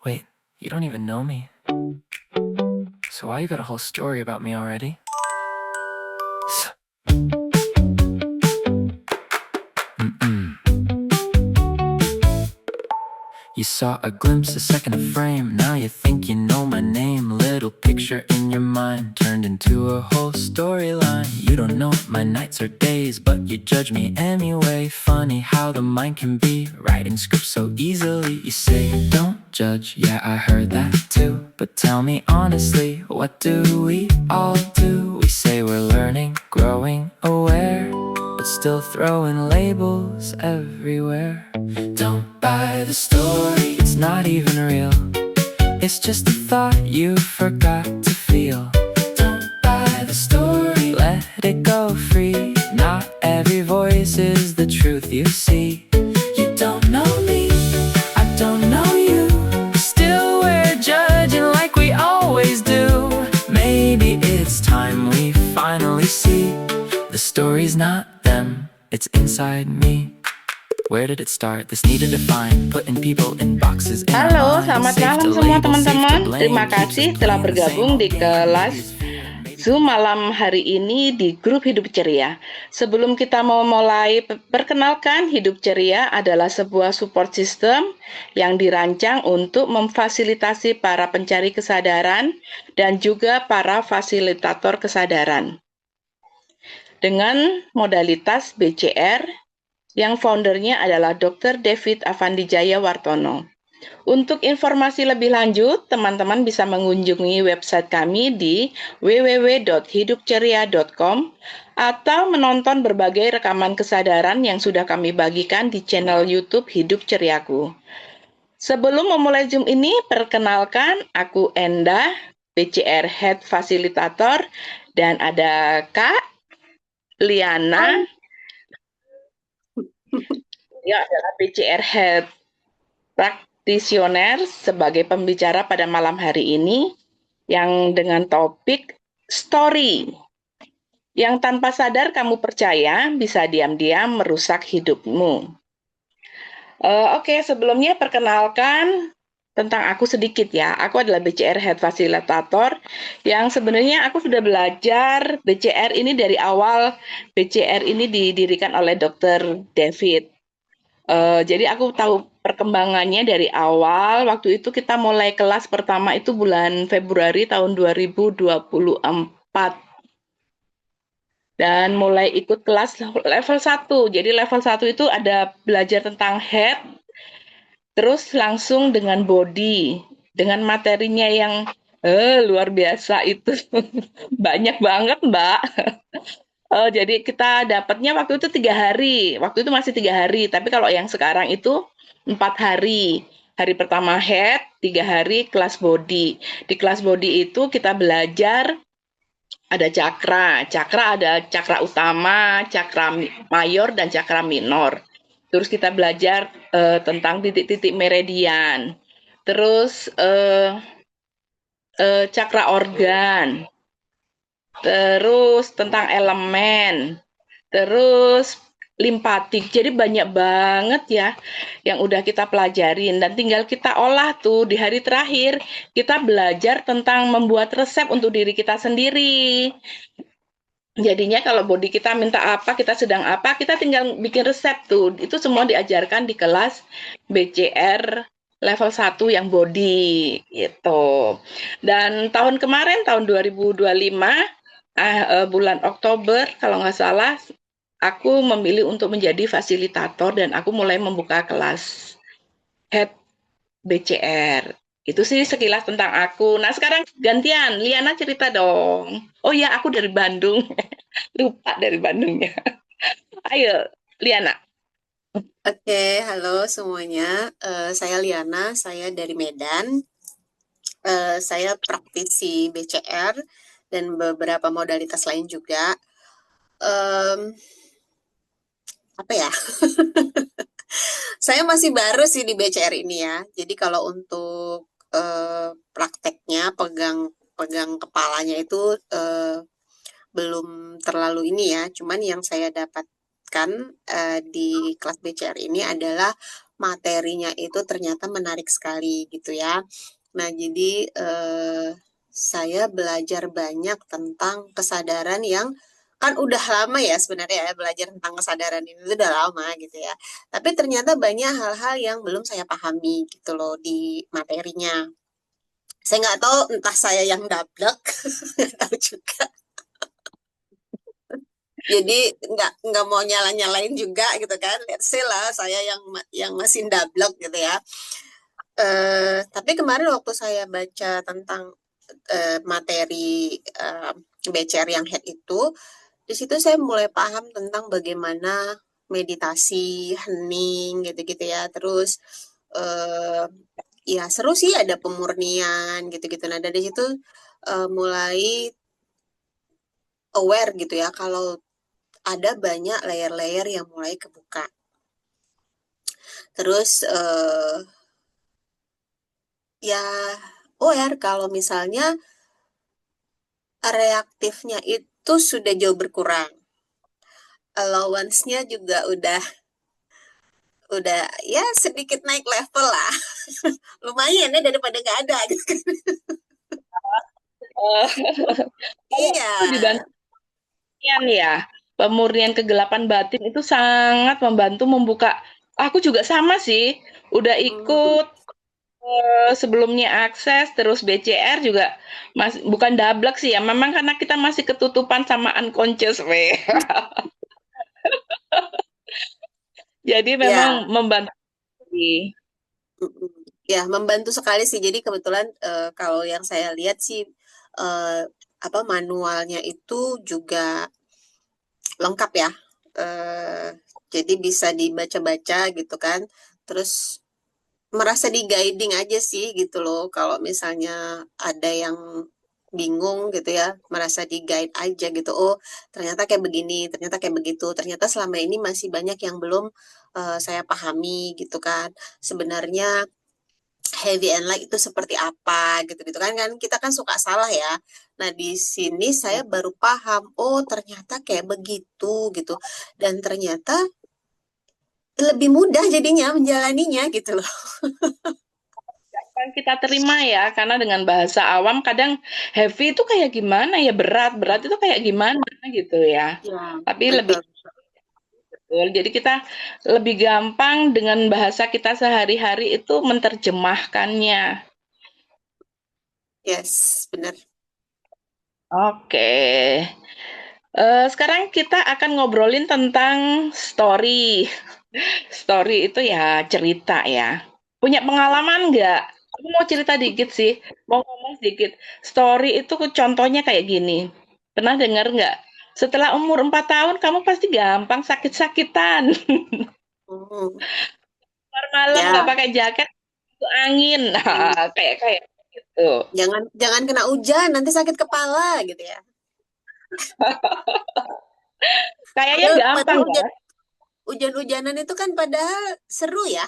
Wait, you don't even know me. So why you got a whole story about me already? Mm-mm. You saw a glimpse, a second frame. Now you think you know my name. Little picture in your mind turned into a whole storyline. You don't know my nights or days, but you judge me anyway. Funny how the mind can be writing scripts so easily. You say don't judge, yeah, I heard that too. But tell me honestly, what do we all do? We say we're learning, growing, aware, but still throwing labels everywhere. Don't buy the story, it's not even real. It's just a thought you forgot to feel. Don't buy the story, let it go free. Not every voice is the truth you see. You don't know me, I don't know you. Still we're judging like we always do. Maybe it's time we finally see the story's not them, it's inside me. Where did it start? This needed to find, putting people in boxes in Halo, our selamat minds. Safe malam to semua label, safe to teman-teman. blame. Terima Keeps us kasih telah playing the same bergabung old di game. kelas Zoom malam hari ini di grup Hidup Ceria. Sebelum kita mau mulai, perkenalkan Hidup Ceria adalah sebuah support system yang dirancang untuk memfasilitasi para pencari kesadaran dan juga para fasilitator kesadaran. Dengan modalitas BCR yang foundernya adalah Dr. David Avandijaya Wartono. Untuk informasi lebih lanjut, teman-teman bisa mengunjungi website kami di www.hidupceria.com atau menonton berbagai rekaman kesadaran yang sudah kami bagikan di channel YouTube Hidup Ceriaku. Sebelum memulai Zoom ini, perkenalkan aku Endah, BCR Head Facilitator, dan ada Kak Liana, yang adalah BCR Head Practitioner sebagai pembicara pada malam hari ini yang dengan topik story yang tanpa sadar kamu percaya bisa diam-diam merusak hidupmu. Oke, sebelumnya perkenalkan tentang aku sedikit ya. Aku adalah BCR Head Facilitator yang sebenarnya aku sudah belajar BCR ini dari awal. BCR ini didirikan oleh Dr. David. Jadi aku tahu perkembangannya dari awal. Waktu itu kita mulai kelas pertama itu bulan Februari tahun 2024. Dan mulai ikut kelas level 1. Jadi level 1 itu ada belajar tentang head, terus langsung dengan body, dengan materinya yang luar biasa itu. Banyak banget, Mbak. Jadi kita dapatnya waktu itu 3 hari. Waktu itu masih 3 hari. Tapi kalau yang sekarang itu 4 hari. Hari pertama head, 3 hari kelas body. Di kelas body itu kita belajar ada cakra. Cakra ada cakra utama, cakra mayor, dan cakra minor. Terus kita belajar tentang titik-titik meridian. Terus cakra organ. Terus tentang elemen. Terus limpatik. Jadi banyak banget ya yang udah kita pelajarin dan tinggal kita olah tuh di hari terakhir. Kita belajar tentang membuat resep untuk diri kita sendiri. Jadinya kalau body kita minta apa, kita sedang apa, kita tinggal bikin resep tuh. Itu semua diajarkan di kelas BCR level 1 yang body gitu. Dan tahun kemarin tahun 2025 bulan Oktober kalau nggak salah aku memilih untuk menjadi fasilitator dan aku mulai membuka kelas head BCR. Itu sih sekilas tentang aku. Nah, sekarang gantian, Liana cerita dong. Oh ya, aku dari Bandung. Lupa dari Bandungnya. Ayo, Liana. Oke, halo semuanya. Saya Liana, saya dari Medan. Saya praktisi BCR dan beberapa modalitas lain juga. Apa ya? Saya masih baru sih di BCR ini ya. Jadi kalau untuk prakteknya pegang kepalanya itu belum terlalu ini ya. Cuman yang saya dapatkan di kelas BCR ini adalah materinya itu ternyata menarik sekali gitu ya. Nah, jadi saya belajar banyak tentang kesadaran yang kan udah lama ya sebenarnya ya belajar tentang kesadaran ini itu udah lama gitu ya. Tapi ternyata banyak hal-hal yang belum saya pahami gitu loh di materinya. Saya nggak tahu entah saya yang dablek, nggak tahu juga. Jadi nggak mau nyala-nyalain juga gitu kan. Let's say lah saya yang masih dablek gitu ya. Tapi kemarin waktu saya baca tentang materi BCR yang head itu, di situ saya mulai paham tentang bagaimana meditasi, hening gitu-gitu ya. Terus ya seru sih ada pemurnian gitu-gitu. Nah dari situ mulai aware gitu ya kalau ada banyak layer-layer yang mulai kebuka. Terus ya aware kalau misalnya reaktifnya itu sudah jauh berkurang. Allowance-nya juga udah ya sedikit naik level lah. Lumayan ya daripada nggak ada gitu kan. Eh, kalau Iya. itu dibantu ya, pemurnian kegelapan batin itu sangat membantu membuka. Aku juga sama sih, udah Hmm, ikut sebelumnya akses terus BCR juga bukan dablek sih ya, memang karena kita masih ketutupan sama unconscious we. Jadi ya, memang membantu sih. mm-mm. Ya membantu sekali sih. Jadi kebetulan kalau yang saya lihat sih eh, apa manualnya itu juga lengkap ya. Eh, jadi bisa dibaca-baca gitu kan. Terus merasa di guiding aja sih gitu loh. Kalau misalnya ada yang bingung gitu ya, merasa di guide aja gitu. Oh, ternyata kayak begini, ternyata kayak begitu. Ternyata selama ini masih banyak yang belum saya pahami gitu kan. Sebenarnya heavy and light itu seperti apa gitu-gitu kan kan kita kan suka salah ya. Nah, di sini saya baru paham, oh ternyata kayak begitu gitu. Dan ternyata lebih mudah jadinya menjalaninya gitu loh. Kan kita terima ya, karena dengan bahasa awam kadang heavy itu kayak gimana ya, berat, berat itu kayak gimana gitu ya. Ya, Tapi lebih betul. betul. Jadi kita lebih gampang dengan bahasa kita sehari-hari itu menerjemahkannya. Yes, benar. Oke. Sekarang kita akan ngobrolin tentang story. Story itu ya cerita ya. Punya pengalaman nggak? Aku mau cerita dikit sih, mau ngomong sedikit. Story itu contohnya kayak gini. Pernah dengar nggak? Setelah umur 4 tahun kamu pasti gampang sakit-sakitan. Hmm, Keluar malam nggak ya, pakai jaket, itu angin. Nah, kayak kayak gitu. jangan jangan kena hujan nanti sakit kepala gitu ya. Kayaknya Padahal gampang ya. hujan-hujanan itu kan padahal seru ya.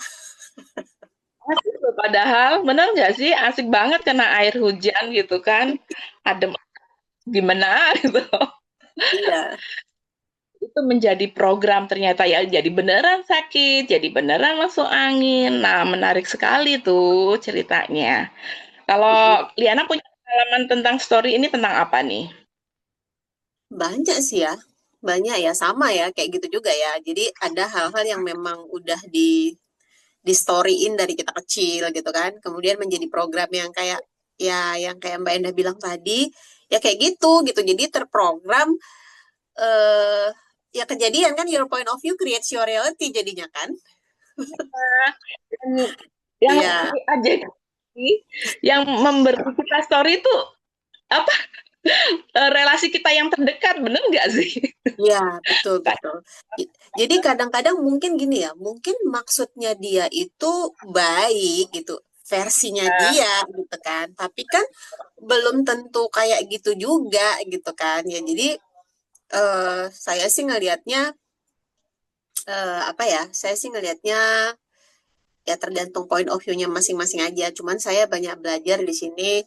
Asik loh, padahal bener nggak sih asik banget kena air hujan gitu kan. Adem gimana gitu. Iya. Itu menjadi program ternyata ya, jadi beneran sakit, jadi beneran masuk angin. Nah, menarik sekali tuh ceritanya. Kalau Mm-mm. Liana punya pengalaman tentang story ini tentang apa nih? Banyak sih ya. Banyak ya sama ya kayak gitu juga ya. Jadi ada hal-hal yang memang udah di storyin dari kita kecil gitu kan. Kemudian menjadi program yang kayak ya yang kayak Mbak Endah bilang tadi ya kayak gitu gitu. Jadi terprogram eh ya kejadian kan your point of view creates your reality jadinya kan. Yang Iya, aja yang memberi kita story itu apa, relasi kita yang terdekat, bener nggak sih? iya, betul, betul. Jadi kadang-kadang mungkin gini ya, mungkin maksudnya dia itu baik gitu, versinya dia gitu kan. Tapi kan belum tentu kayak gitu juga gitu kan. Ya jadi saya sih ngelihatnya apa ya? Saya sih ngelihatnya ya tergantung point of view-nya masing-masing aja. Cuman saya banyak belajar di sini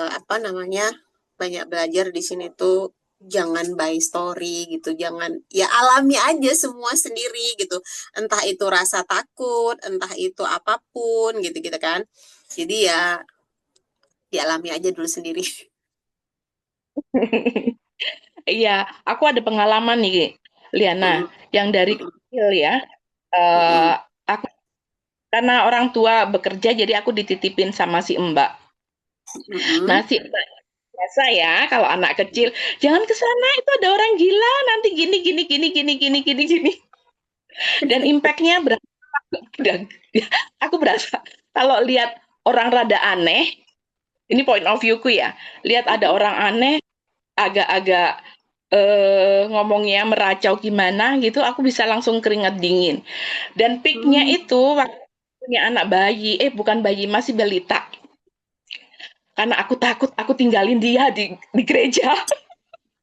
apa namanya? Banyak belajar di sini tuh jangan by story gitu, jangan, ya alami aja semua sendiri gitu, entah itu rasa takut, entah itu apapun gitu-gitu kan. Jadi ya dialami aja dulu sendiri. Iya, aku ada pengalaman nih, Liana, Mm-mm, yang dari mm-mm, kecil ya. eh mm-mm, aku karena orang tua bekerja, jadi aku dititipin sama si Mbak. Nah, mm-mm, si Mbak biasa ya, kalau anak kecil, jangan ke sana, itu ada orang gila, nanti gini, gini, gini, gini, gini, gini, gini. Dan impactnya berasa, aku berasa kalau lihat orang rada aneh, ini point of view-ku ya, lihat ada mm-mm, orang aneh, agak-agak ngomongnya meracau gimana gitu, aku bisa langsung keringat dingin. Dan peak-nya mm. itu waktu punya anak bayi, bukan bayi, masih balita. Karena aku takut, aku tinggalin dia di gereja.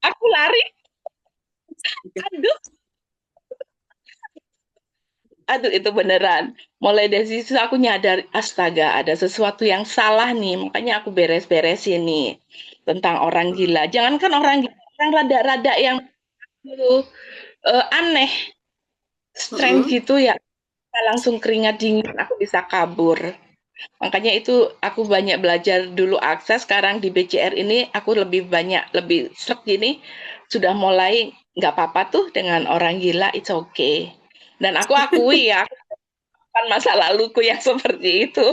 Aku lari, aduh, aduh itu beneran. Mulai dari situ aku nyadar, astaga, ada sesuatu yang salah nih. Makanya aku beres-beresin nih tentang orang gila. Jangankan orang gila, orang rada-rada yang aneh, strange Mm-mm. gitu ya, langsung keringat dingin, aku bisa kabur. Makanya itu aku banyak belajar dulu akses, sekarang di BCR ini aku lebih banyak, lebih srek gini, sudah mulai nggak apa-apa tuh dengan orang gila, it's okay. Dan aku akui ya, aku kan masa laluku yang seperti itu.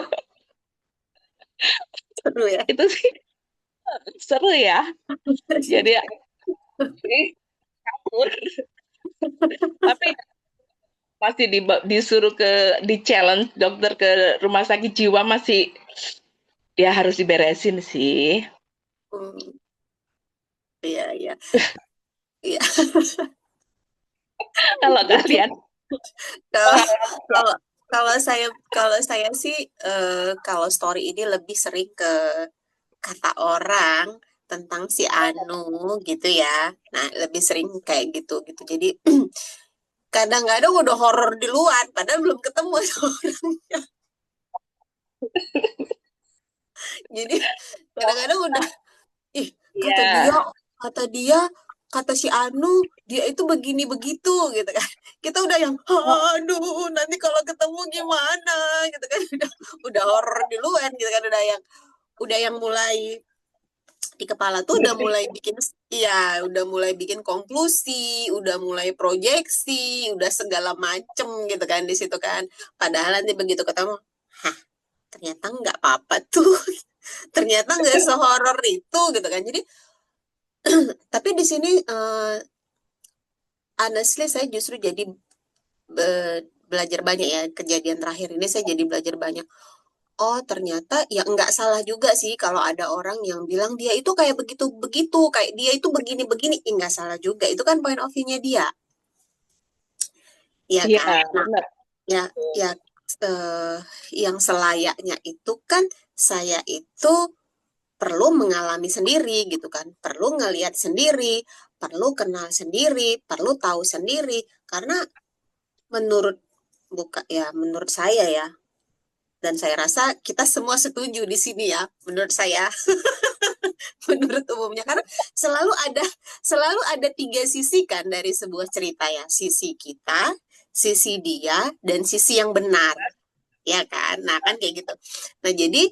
Seru ya. Itu sih seru ya. Jadi aku kabur. Tapi masih disuruh di challenge dokter ke rumah sakit jiwa masih ya harus diberesin sih. Hmm, iya, iya, iya. Kalau kalian Kalau pengalaman ya. kalau kalau saya sih, kalau story ini lebih sering ke kata orang tentang si Anu gitu ya. Nah, lebih sering kayak gitu gitu. Jadi kadang-kadang udah horor di luar, padahal belum ketemu sama orangnya. Jadi kadang-kadang udah, ih, kata dia, Iya. kata dia, kata si Anu, dia itu begini begitu gitu kan. Kita udah yang, aduh, nanti kalau ketemu gimana gitu kan. Udah horor di luar gitu kan, udah yang mulai di kepala tuh udah mulai bikin, iya, udah mulai bikin konklusi, udah mulai proyeksi, udah segala macem gitu kan di situ kan. Padahal nanti begitu ketemu, hah, ternyata nggak apa-apa tuh. Ternyata nggak sehoror itu gitu kan. Jadi tapi di sini, honestly saya justru jadi belajar banyak ya, kejadian terakhir ini saya jadi belajar banyak. Oh, ternyata ya nggak salah juga sih kalau ada orang yang bilang dia itu kayak begitu-begitu, kayak dia itu begini-begini. Nggak salah juga. Itu kan point of view-nya dia. Iya Iya, kan? Nah, benar. ya, ya, eh, yang selayaknya itu kan saya itu perlu mengalami sendiri gitu kan. Perlu ngelihat sendiri, perlu kenal sendiri, perlu tahu sendiri. Karena menurut menurut saya ya, dan saya rasa kita semua setuju di sini ya, menurut saya. Menurut umumnya karena selalu ada tiga sisi kan dari sebuah cerita ya, sisi kita, sisi dia, dan sisi yang benar, ya kan. Nah kan kayak gitu. Nah jadi,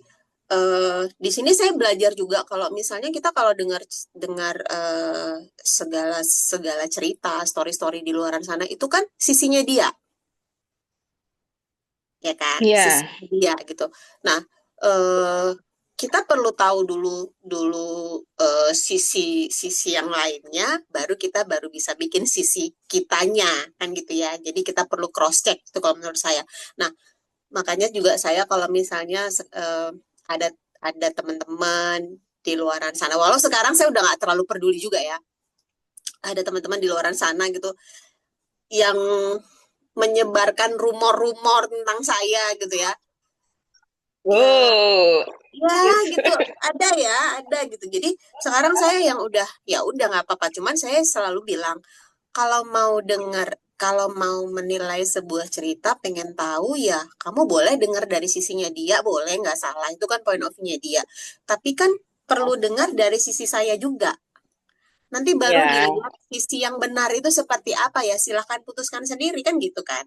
di sini saya belajar juga kalau misalnya kita kalau dengar dengar segala segala cerita, story-story di luaran sana itu kan sisinya dia, ya kan, sisi Iya. dia gitu. Nah, eh, kita perlu tahu dulu dulu sisi sisi yang lainnya, baru bisa bikin sisi kitanya kan gitu ya. Jadi kita perlu cross check itu kalau menurut saya. Nah, makanya juga saya kalau misalnya ada ada teman-teman di luaran sana, walau sekarang saya udah nggak terlalu peduli juga ya. Ada teman-teman di luaran sana gitu yang menyebarkan rumor-rumor tentang saya gitu ya. Ya, Oh. ya gitu, ada gitu. Jadi sekarang saya yang udah nggak apa-apa. Cuman saya selalu bilang kalau mau dengar, kalau mau menilai sebuah cerita, pengen tahu ya, kamu boleh dengar dari sisinya dia, boleh, nggak salah. Itu kan point of view-nya dia. Tapi kan perlu dengar dari sisi saya juga. Nanti baru Ya, dilihat sisi yang benar itu seperti apa ya, silahkan putuskan sendiri kan gitu kan.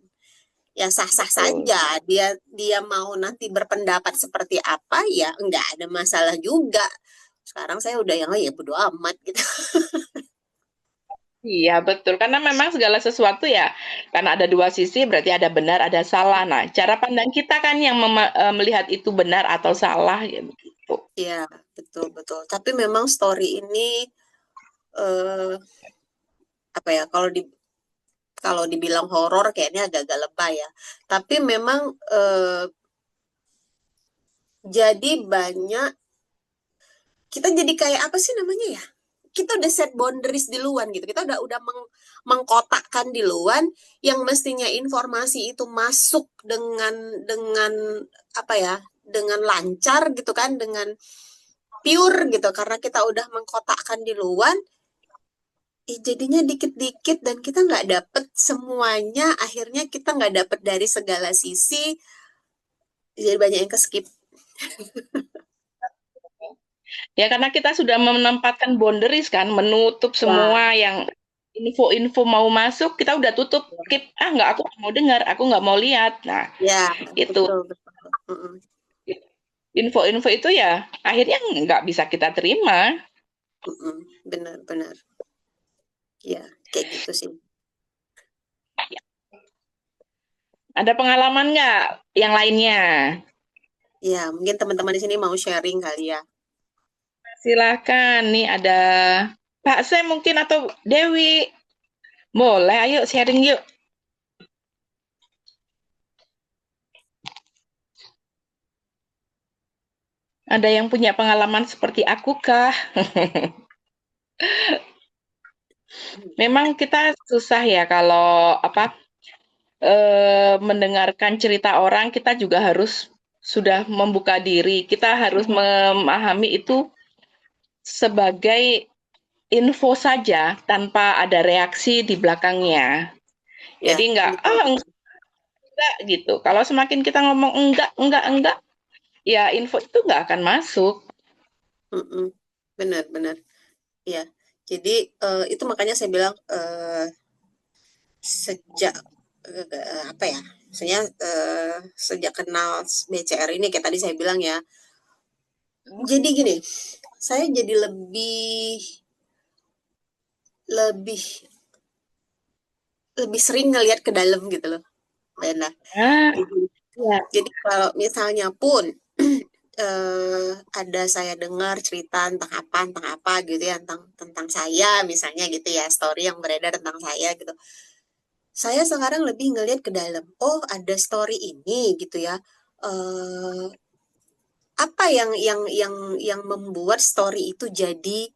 Ya sah-sah betul. saja dia dia mau nanti berpendapat seperti apa ya nggak ada masalah juga. Sekarang saya udah yang ya bodo amat gitu. Iya, betul. Karena memang segala sesuatu ya, karena ada dua sisi berarti ada benar, ada salah. Nah, cara pandang kita kan yang melihat itu benar atau salah ya begitu. Ya betul betul. Tapi memang story ini eh, apa ya kalau dibilang horor kayaknya agak-agak lebay ya. Tapi memang jadi banyak kita jadi kayak apa sih namanya ya? Kita udah set boundaries di luar gitu. Kita udah mengkotakkan di luar yang mestinya informasi itu masuk dengan apa ya? Dengan lancar gitu kan, dengan pure gitu karena kita udah mengkotakkan di luar jadinya dikit-dikit dan kita nggak dapet semuanya akhirnya kita nggak dapet dari segala sisi jadi banyak yang keskip. Ya karena kita sudah menempatkan boundaries kan, menutup Ya, semua yang info-info mau masuk, kita udah tutup, skip. Ah, nggak, aku nggak mau dengar, aku nggak mau lihat. Nah, ya, itu betul betul. Mm-mm, info-info itu ya akhirnya nggak bisa kita terima. mm-mm. Benar-benar. Ya, kayak gitu sih. Ada pengalaman nggak yang lainnya? Ya, mungkin teman-teman di sini mau sharing kali ya. Silakan, nih ada Pak Sam mungkin atau Dewi. Boleh, ayo sharing yuk. Ada yang punya pengalaman seperti aku kah? Memang kita susah ya kalau apa mendengarkan cerita orang, kita juga harus sudah membuka diri. Kita harus memahami itu sebagai info saja tanpa ada reaksi di belakangnya. Ya, Jadi betul betul. enggak gitu. Kalau semakin kita ngomong enggak, ya info itu enggak akan masuk. Mm-mm. Benar-benar. Ya. Jadi itu makanya saya bilang sejak apa ya? Maksudnya sejak kenal BCR ini kayak tadi saya bilang ya. Jadi gini, saya jadi lebih lebih lebih sering ngelihat ke dalam gitu loh, Mbak. Ah, Jadi, ya. jadi kalau misalnya pun ada saya dengar cerita tentang apa gitu ya, tentang tentang saya misalnya gitu ya, story yang beredar tentang saya gitu. Saya sekarang lebih ngelihat ke dalam. Oh, ada story ini gitu ya. Eh, apa yang membuat story itu jadi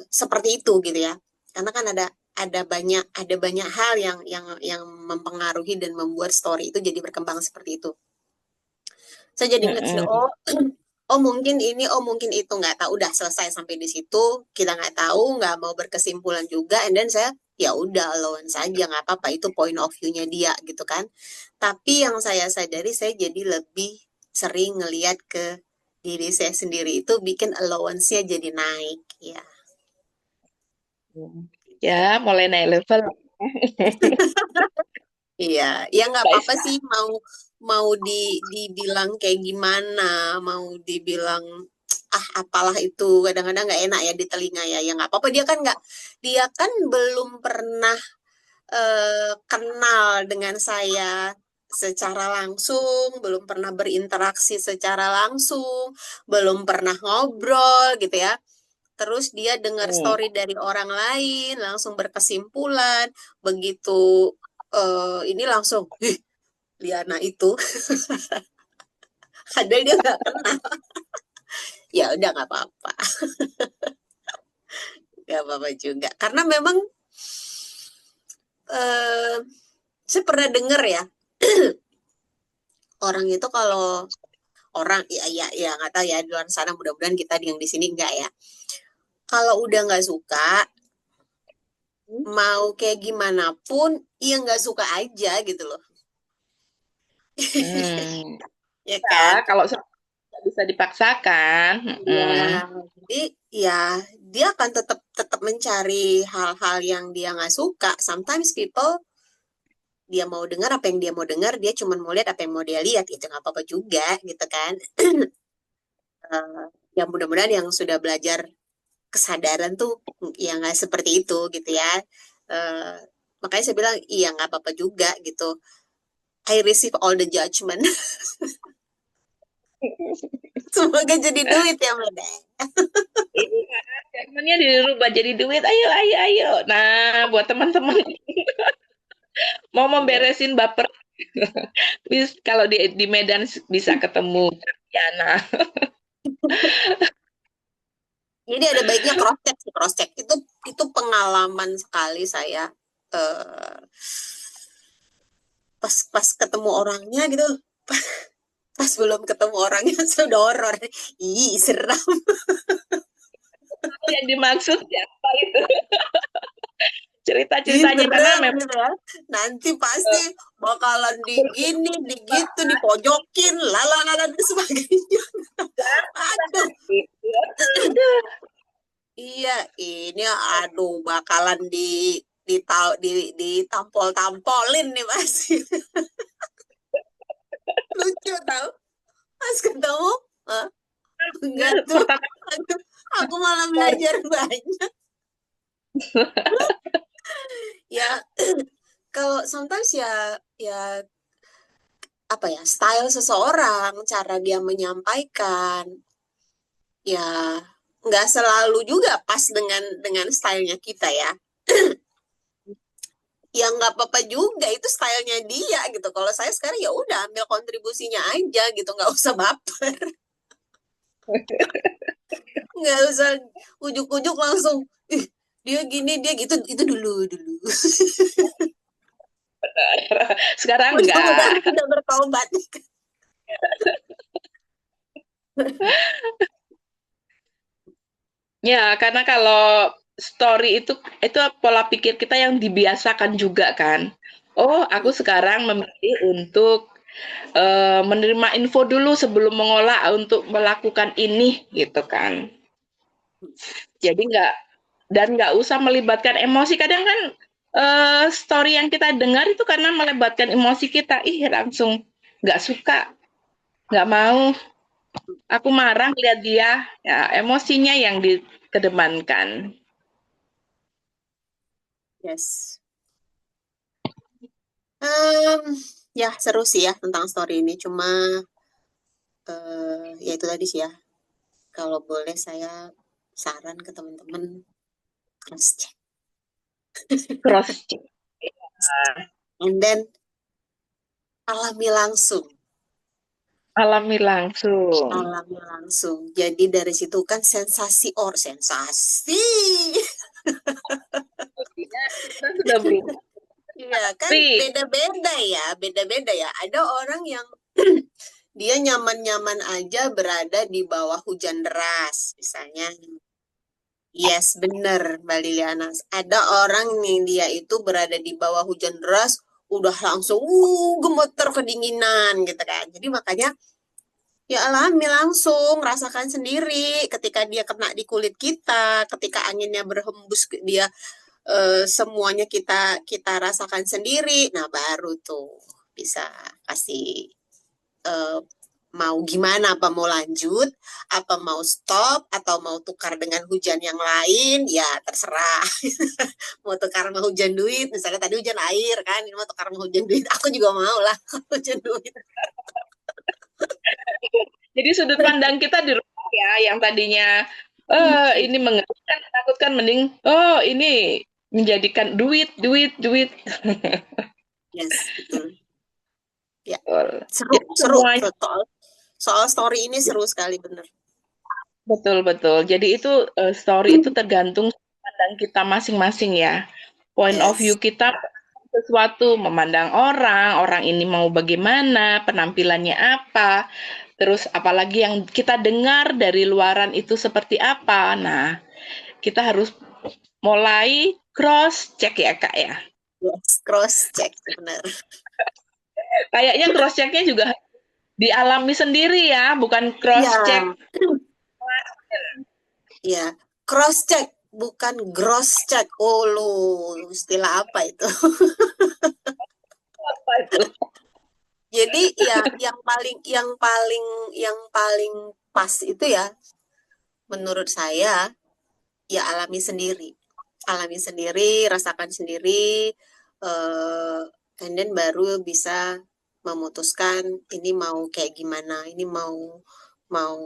seperti itu gitu ya? Karena kan ada banyak hal yang mempengaruhi dan membuat story itu jadi berkembang seperti itu. Saya jadi ngeliat sih, Mm-mm. oh mungkin ini, oh mungkin itu nggak tahu, udah selesai sampai di situ, kita nggak tahu, nggak mau berkesimpulan juga, and then saya ya udah allowance saja nggak apa-apa itu point of view-nya dia gitu kan. Tapi yang saya sadari saya jadi lebih sering ngeliat ke diri saya sendiri itu bikin allowance-nya jadi naik ya. Ya, mulai naik level. Iya, ya nggak Baik apa-apa sih sekali. mau mau dibilang kayak gimana, mau dibilang apalah itu kadang-kadang nggak enak ya di telinga ya. Ya nggak apa-apa dia kan belum pernah kenal dengan saya secara langsung, belum pernah berinteraksi secara langsung, belum pernah ngobrol gitu ya. Terus dia dengar Hmm. story dari orang lain, langsung berkesimpulan, begitu ini langsung Liana itu padahal dia nggak kenal ya udah nggak apa-apa juga karena memang eh, saya pernah dengar ya orang itu kalau orang ya nggak tahu ya di luar sana mudah-mudahan kita yang di sini enggak ya kalau udah nggak suka mau kayak gimana pun ya nggak suka aja gitu loh Hmm. ya Ya, kan kalau bisa dipaksakan. Ya, jadi ya dia akan tetap tetap mencari hal-hal yang dia nggak suka. Sometimes people dia mau dengar apa yang dia mau dengar, dia cuma mau lihat apa yang mau dia lihat, itu nggak apa-apa juga gitu kan. Ya mudah-mudahan yang sudah belajar kesadaran tuh ya nggak seperti itu gitu ya. Eh, Makanya saya bilang iya nggak apa-apa juga gitu. I receive all the judgment. Semoga jadi duit ya Meda. Iya, zamannya dirubah jadi duit. Ayo, ayo, ayo. Nah, buat teman-teman mau memberesin baper, kalau di Medan bisa ketemu Yana. Jadi ada baiknya cross check sih, cross check itu pengalaman sekali saya eh, pas ketemu orangnya gitu, pas belum ketemu orangnya sudah horor, ih seram. Yang dimaksud siapa itu? Ih, Cerita-ceritanya karena serem memang gitu ya. Nanti pasti bakalan digini, digitu, dipojokin, lala dan sebagainya. Aduh, aduh, iya, ini aduh bakalan ditampol-tampolin nih pasti. Lucu tau. Pas ketemu, "Hah? Enggak tuh. pertama Aduh, aku malah belajar banyak. Ya, kalau sometimes ya apa ya, style seseorang, cara dia menyampaikan, ya nggak selalu juga pas dengan stylenya kita ya. Ya nggak apa-apa juga, itu stylenya dia gitu. Kalau saya sekarang ya udah ambil kontribusinya aja gitu, nggak usah baper, nggak usah ujuk-ujuk langsung. Ih, dia gini, dia gitu, itu dulu. sekarang Mudah-mudahan enggak. sudah bertobat. Ya, karena kalau story itu pola pikir kita yang dibiasakan juga kan. Oh, aku sekarang memilih untuk menerima info dulu sebelum mengolah untuk melakukan ini gitu kan. Jadi nggak usah melibatkan emosi. Kadang kan story yang kita dengar itu karena melibatkan emosi kita. Ih, langsung nggak suka, nggak mau. Aku marah lihat dia. Ya, emosinya yang dikedepankan. Yes. Em, ya seru sih ya tentang story ini. Cuma ya itu tadi sih ya. Kalau boleh saya saran ke teman-teman cross check. Cross check. And then alami langsung. Alami langsung. Alami langsung. Jadi dari situ kan sensasi. Kita sudah berubah. Iya kan Tapi beda-beda ya. Ada orang yang dia nyaman-nyaman aja berada di bawah hujan deras, misalnya. Yes, bener, Mbak Liliana. Ada orang yang dia itu berada di bawah hujan deras, udah langsung, gemeter kedinginan gitu kan. Jadi makanya ya alami langsung, rasakan sendiri ketika dia kena di kulit kita, ketika anginnya berhembus ke dia, semuanya kita kita rasakan sendiri. Nah, baru tuh bisa kasih eh, mau gimana, apa mau lanjut, apa mau stop, atau mau tukar dengan hujan yang lain, ya terserah. Mau tukar sama hujan duit, misalnya tadi hujan air kan, ini mau tukar sama hujan duit, aku juga mau lah hujan duit. jadi sudut pandang kita dirubah ya, yang tadinya ini mengerikan, menakutkan, mending oh ini menjadikan duit, duit, duit. Yes, betul. Ya, seru, Jadi seru. semuanya Soal story ini seru sekali, bener. betul betul. Jadi itu story itu tergantung sudut pandang kita masing-masing ya. Point of view Yes, kita sesuatu, memandang orang, orang ini mau bagaimana, penampilannya apa, terus apalagi yang kita dengar dari luaran itu seperti apa. Nah, kita harus mulai cross check ya Kak ya. yes, cross check, bener. Kayaknya cross checknya juga dialami sendiri ya, bukan Iya, cross check. iya. Cross check, bukan gross check. Oh, lu istilah apa itu? Apa itu? Jadi ya yang paling pas itu ya menurut saya ya alami sendiri, rasakan sendiri, eh and then baru bisa memutuskan ini mau kayak gimana, ini mau mau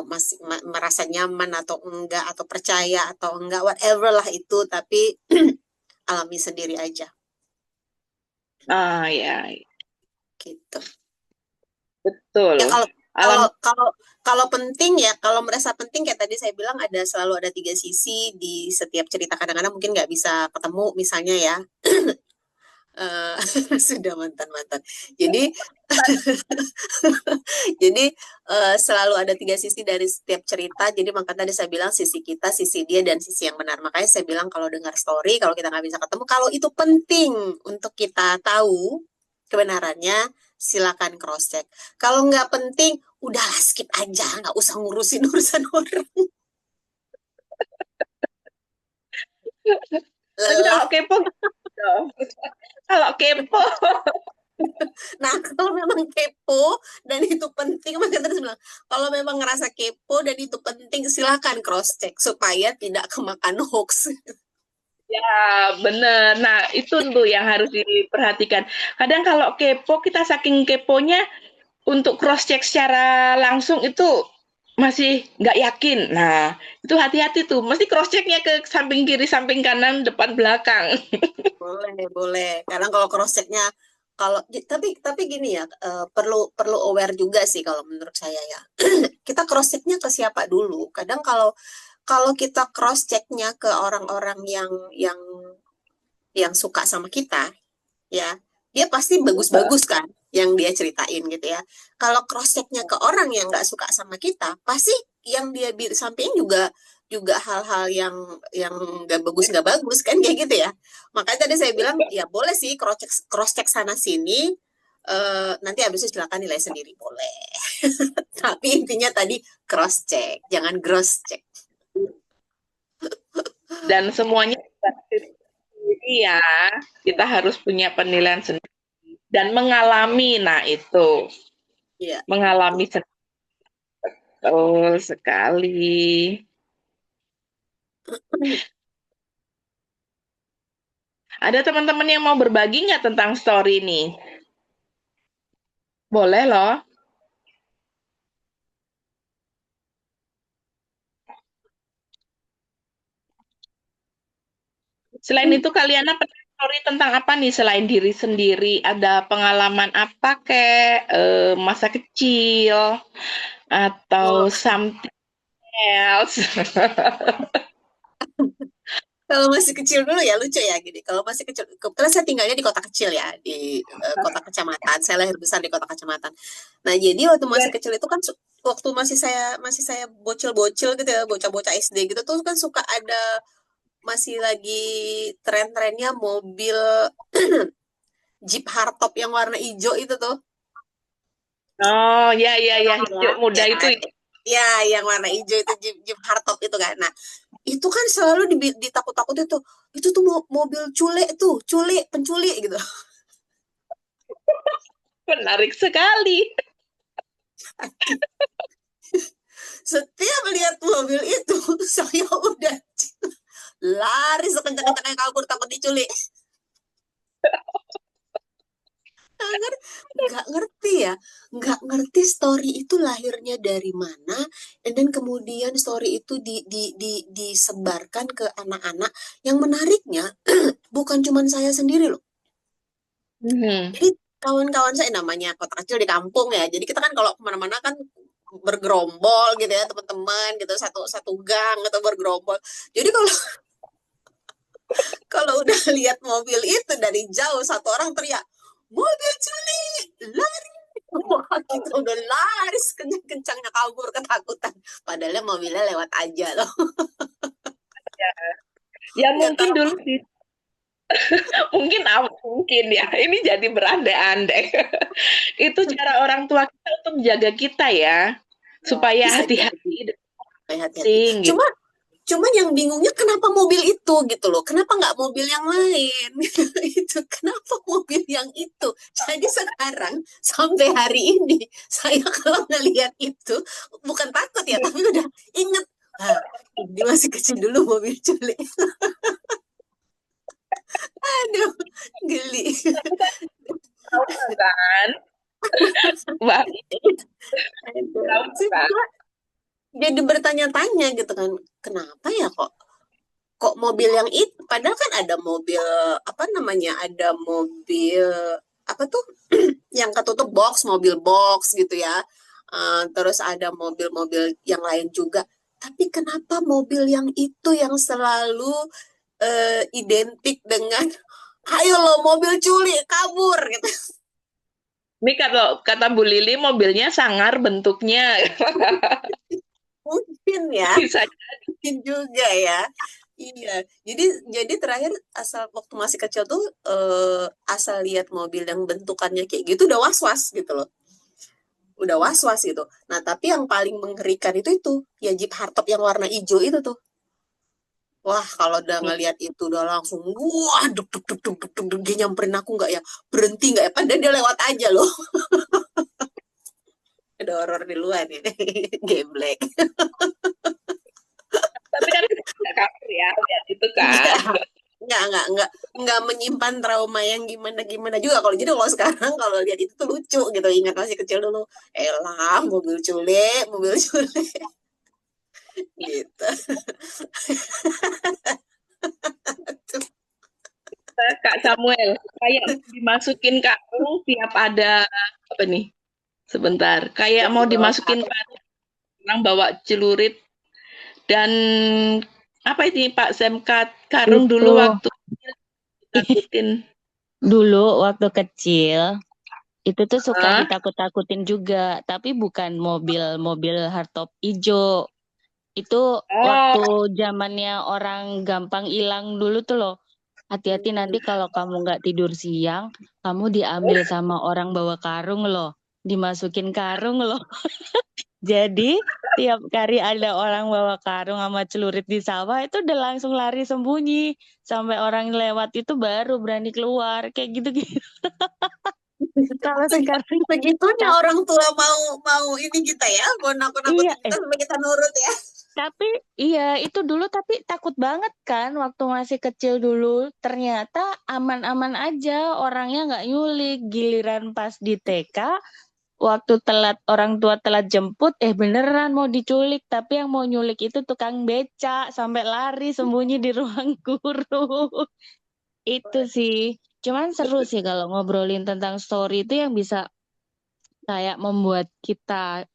masih merasa nyaman atau enggak, atau percaya atau enggak, whatever lah itu, tapi alami sendiri aja Ah ya, gitu. Ya betul. kalau kalau Alam kalau kalau penting ya, kalau merasa penting kayak tadi saya bilang selalu ada tiga sisi di setiap cerita. Kadang-kadang mungkin nggak bisa ketemu misalnya ya. eh sudah mantan-mantan. Jadi jadi selalu ada tiga sisi dari setiap cerita. Jadi makanya tadi saya bilang sisi kita, sisi dia, dan sisi yang benar. Makanya saya bilang kalau dengar story, kalau kita nggak bisa ketemu, kalau itu penting untuk kita tahu kebenarannya, silakan cross check. Kalau nggak penting, udahlah skip aja, nggak usah ngurusin urusan orang. tapi Lelah. kalau kepo gitu dong. Kalau kepo Nah, kalau memang kepo dan itu penting, maka terus bilang, kalau memang ngerasa kepo dan itu penting, silakan cross check supaya tidak kemakan hoax. bener. Nah, itu tuh yang harus diperhatikan. Kadang kalau kepo, kita saking keponya untuk cross check secara langsung itu masih nggak yakin. Nah, itu hati-hati tuh. Mesti cross checknya ke samping kiri, samping kanan, depan, belakang. Boleh, boleh. Kadang kalau cross checknya, tapi gini ya, perlu perlu aware juga sih kalau menurut saya ya. Kita cross checknya ke siapa dulu? Kadang kalau kalau kita cross checknya ke orang-orang yang suka sama kita, ya, dia pasti bagus-bagus kan yang dia ceritain gitu ya. Kalau cross checknya ke orang yang nggak suka sama kita, pasti yang dia sampaikan juga juga hal-hal yang nggak bagus kan, kayak gitu ya. Makanya tadi saya bilang ya boleh sih cross check sana sini. Nanti habis itu silakan nilai sendiri boleh. Tapi intinya tadi cross check, jangan gross check. Dan semuanya sendiri ya. Kita harus punya penilaian sendiri. Dan mengalami, nah itu. Iya, Mengalami betul. sendiri. Betul sekali. Ada teman-teman yang mau berbagi nggak tentang story nih? Boleh loh. Selain itu kalian apa story tentang apa nih selain diri sendiri? Ada pengalaman apa kek masa kecil Oh, atau something else? kalau masih kecil dulu ya lucu ya gini. Kalau masih kecil, kebetulan saya tinggalnya di kota kecil ya, di kota kecamatan. Saya lahir besar di kota kecamatan. Nah, jadi waktu masih kecil itu kan waktu masih saya bocil-bocil gitu ya, bocah-bocah SD gitu tuh kan suka ada, masih lagi tren-trennya mobil Jeep hardtop yang warna hijau itu tuh. Oh ya ya ya Ya, hijau muda ya itu. kan? Ya, yang warna hijau itu Jeep hardtop itu kan. Nah, itu kan selalu ditakut-takut itu tuh mobil culik penculik gitu. Menarik sekali. Setiap lihat mobil itu saya udah lari sekencang-kencangnya kabur takut diculik. Nggak ngerti ya, nggak ngerti story itu lahirnya dari mana, dan then kemudian story itu disebarkan ke anak-anak. Yang menariknya bukan cuman saya sendiri loh. Hmm. Jadi kawan-kawan saya, namanya kota kecil di kampung ya. Jadi kita kan kalau kemana-mana kan bergerombol gitu ya, teman-teman gitu, satu satu gang atau bergerombol. Jadi kalau kalau udah lihat mobil itu dari jauh, satu orang teriak, mobil culik, lari. Wah, kita udah lari kencang-kencangnya kabur ketakutan. Padahal mobilnya lewat aja loh. Ya Nggak mungkin tahu. dulu sih Mungkin ya, ini jadi berandai-andai. Itu cara orang tua kita untuk menjaga kita ya, Ya, supaya bisa jadi. hati-hati Hati-hati. sing gitu. Cuma yang bingungnya kenapa mobil itu gitu loh. Kenapa nggak mobil yang lain? Itu kenapa mobil yang itu? Jadi sekarang sampai hari ini saya kalau ngelihat itu bukan takut ya, tapi udah inget. Ah, ini masih kecil dulu mobil culik. Aduh, geli. Tahu kan? Wah, Aduh. tahu Saya kan? jadi bertanya-tanya gitu kan. Kenapa ya kok mobil yang itu padahal kan ada mobil apa namanya ada mobil apa tuh yang ketutup box mobil box gitu ya. Terus ada mobil-mobil yang lain juga tapi kenapa mobil yang itu yang selalu identik dengan ayo lo mobil culik kabur gitu. Ini kata Bu Lili mobilnya sangar bentuknya. Mungkin ya Bisa. mungkin juga ya. Iya, jadi terakhir asal waktu masih kecil tuh asal lihat mobil yang bentukannya kayak gitu udah was-was gitu loh. Udah was-was gitu. Nah, tapi yang paling mengerikan itu ya Jeep Hardtop yang warna hijau itu tuh. Wah, kalau udah ngelihat itu udah langsung wah duk duk duk duk duk duk, duk. Dia nyamperin aku nggak ya? Berhenti nggak ya? Padahal dia lewat aja loh. Ada horor di luar nih. Geblek. Tapi kan kita nggak kafir ya, lihat itu kan. Enggak. Enggak menyimpan trauma yang gimana juga kalau jadi kalau sekarang kalau lihat itu tuh lucu gitu ingat masih kecil dulu elah mobil culik gitu. Kak Samuel, kayak dimasukin karung tiap ada apa nih? Sebentar, kayak Yang mau dibawa dimasukin karung, orang bawa celurit dan apa ini Pak Semkat karung Itu dulu waktu takutin. dulu waktu kecil itu tuh suka Hah? ditakut-takutin juga, tapi bukan mobil-mobil hardtop ijo. Itu Oh, waktu zamannya orang gampang hilang dulu tuh loh. Hati-hati nanti kalau kamu nggak tidur siang, kamu diambil sama orang bawa karung loh. Dimasukin karung loh. Jadi tiap kali ada orang bawa karung sama celurit di sawah itu udah langsung lari sembunyi. Sampai orang lewat itu baru berani keluar. Kayak gitu-gitu. Kalau sekarang begitunya tak orang tua mau mau ini kita ya mau iya nakut-nakutin kita sampai kita nurut ya. tapi iya itu dulu tapi takut banget kan waktu masih kecil dulu. Ternyata aman-aman aja orangnya nggak nyulik. Giliran pas di TK waktu telat orang tua telat jemput beneran mau diculik tapi yang mau nyulik itu tukang beca sampai lari sembunyi di ruang guru. Itu sih. Cuman seru sih kalau ngobrolin tentang story itu yang bisa kayak membuat kita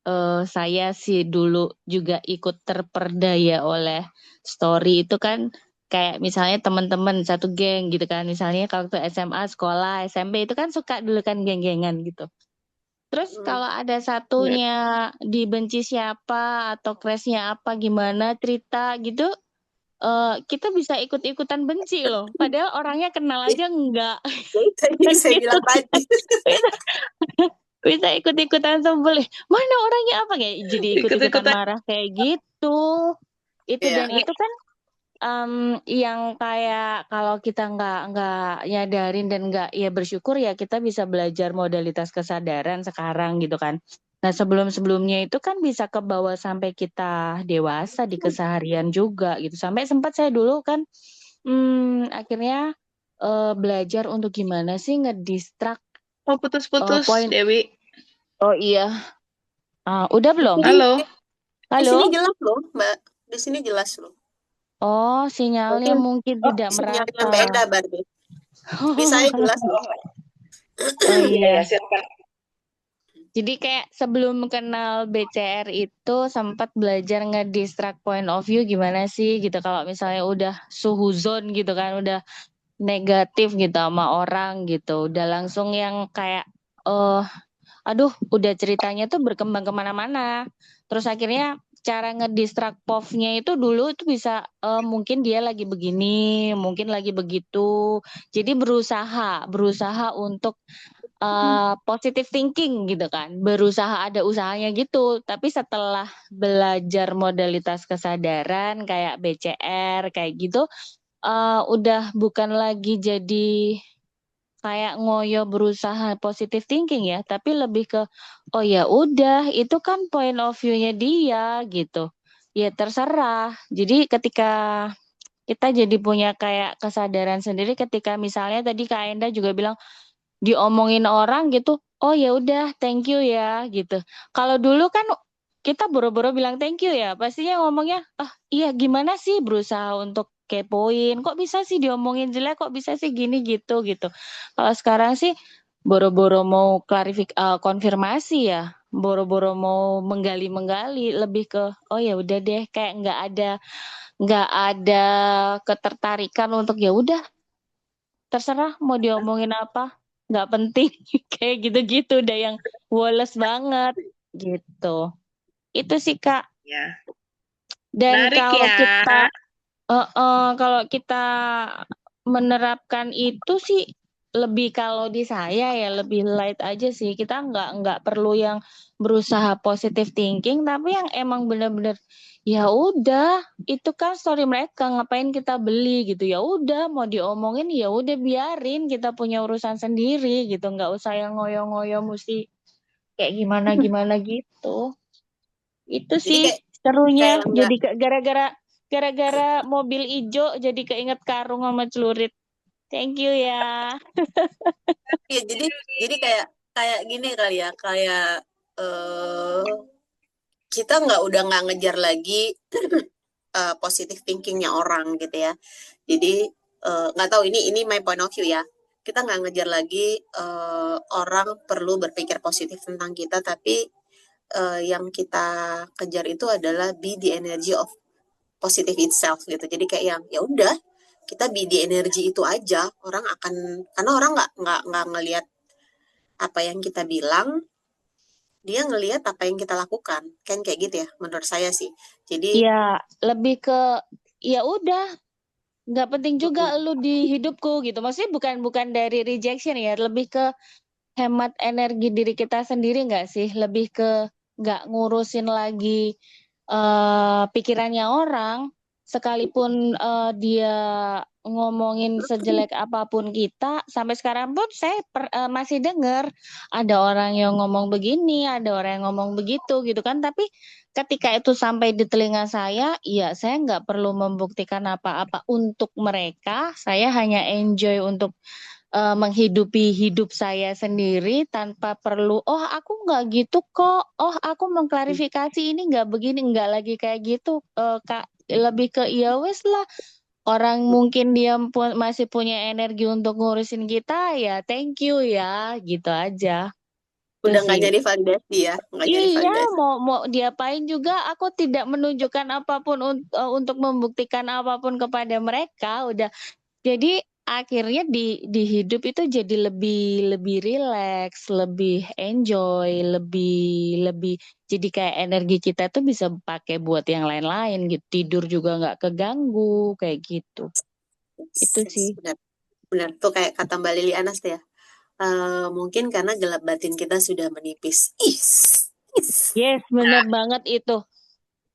saya sih dulu juga ikut terperdaya oleh story itu kan kayak misalnya teman-teman satu geng gitu kan misalnya kalau waktu SMA sekolah SMP itu kan suka dulu kan geng-gengan gitu. Terus kalau ada satunya dibenci siapa atau crashnya apa gimana cerita gitu kita bisa ikut-ikutan benci loh. Padahal orangnya kenal aja enggak. Ya itu yang saya Gitu. bilang tadi. Bisa, bisa ikut-ikutan sebel. Mana orangnya apa kayak jadi ikut-ikutan ikut-ikutan. marah kayak gitu. Itu Ya, dan itu kan yang kayak kalau kita nggak nyadarin dan nggak ya bersyukur ya kita bisa belajar modalitas kesadaran sekarang gitu kan. Nah sebelum-sebelumnya itu kan bisa ke bawah sampai kita dewasa di keseharian juga gitu. Sampai sempat saya dulu kan akhirnya belajar untuk gimana sih ngedistract Oh, putus-putus, poin. Dewi. Oh iya, udah di belum? sini Halo. di sini Halo? jelas loh, Mbak. Di sini jelas loh. Oh Mungkin sinyalnya mungkin tidak sinyal yang merata. beda berarti. Tapi saya jelas loh. Oh Iya, ya, iya. silakan. Jadi kayak sebelum kenal BCR itu sempat belajar ngedistract point of view gimana sih gitu kalau misalnya udah suhuzon gitu kan udah negatif gitu sama orang gitu udah langsung yang kayak aduh udah ceritanya tuh berkembang kemana-mana. Terus akhirnya cara ngedistract POV-nya itu dulu itu bisa mungkin dia lagi begini, mungkin lagi begitu. Jadi berusaha untuk positive thinking gitu kan, berusaha ada usahanya gitu. Tapi setelah belajar modalitas kesadaran kayak BCR kayak gitu, udah bukan lagi jadi kayak ngoyo berusaha positive thinking ya, tapi lebih ke oh ya udah itu kan point of view-nya dia gitu. Ya terserah. Jadi ketika kita jadi punya kayak kesadaran sendiri ketika misalnya tadi Kak Enda juga bilang diomongin orang gitu, oh ya udah thank you ya gitu. Kalau dulu kan kita boro-boro bilang thank you ya, pastinya ngomongnya, ah iya gimana sih berusaha untuk kepoin, kok bisa sih diomongin jelek, kok bisa sih gini gitu gitu. Kalau sekarang sih boro-boro mau konfirmasi ya, boro-boro mau menggali-menggali, lebih ke oh ya udah deh kayak nggak ada ketertarikan untuk ya udah terserah mau diomongin apa, nggak penting kayak gitu-gitu udah yang woles banget gitu. Itu sih Kak. Ya, Dan menarik ya. kalau kita menerapkan itu sih lebih kalau di saya ya lebih light aja sih. Kita nggak perlu yang berusaha positive thinking, tapi yang emang bener-bener ya udah itu kan story mereka ngapain kita beli gitu ya udah mau diomongin ya udah biarin kita punya urusan sendiri gitu nggak usah yang ngoyo-ngoyo mesti kayak gimana gitu. Itu Jadi sih kayak serunya. enggak, Jadi gara-gara mobil ijo jadi keinget karung sama celurit. Thank you ya. ya jadi kayak kayak gini kali ya, kayak eh kita udah nggak ngejar lagi positive thinkingnya orang gitu ya. Jadi nggak tahu ini my point of view ya. Kita nggak ngejar lagi orang perlu berpikir positif tentang kita, tapi yang kita kejar itu adalah be the energy of positive itself gitu. Jadi kayak yang ya udah kita be the energy itu aja. Orang akan, karena orang nggak ngelihat apa yang kita bilang, dia ngelihat apa yang kita lakukan, kan kayak gitu ya menurut saya sih. Jadi Ya, lebih ke ya udah nggak penting juga lu di hidupku gitu. Maksudnya bukan dari rejection ya, lebih ke hemat energi diri kita sendiri nggak sih? Lebih ke nggak ngurusin lagi pikirannya orang, sekalipun dia ngomongin sejelek apapun kita, sampai sekarang pun saya masih dengar ada orang yang ngomong begini, ada orang yang ngomong begitu gitu kan. Tapi ketika itu sampai di telinga saya, ya saya nggak perlu membuktikan apa-apa untuk mereka. Saya hanya enjoy untuk menghidupi hidup saya sendiri tanpa perlu oh aku nggak gitu kok, oh aku mengklarifikasi ini nggak begini, nggak lagi kayak gitu Kak, lebih ke ya wes lah orang mungkin dia masih punya energi untuk ngurusin kita ya thank you ya gitu aja itu udah nggak sih. nyari validasi ya, nggak nyari Iya, validasi. mau diapain juga aku tidak menunjukkan apapun untuk membuktikan apapun kepada mereka. Udah jadi akhirnya di hidup itu jadi lebih lebih rileks, lebih enjoy, lebih lebih jadi kayak energi kita tuh bisa pakai buat yang lain-lain gitu. Tidur juga nggak keganggu kayak gitu. Itu sih. Benar, benar tuh kayak kata Mbak Lili Anas tuh ya. Mungkin karena gelap batin kita sudah menipis. Is. Yes, bener banget itu.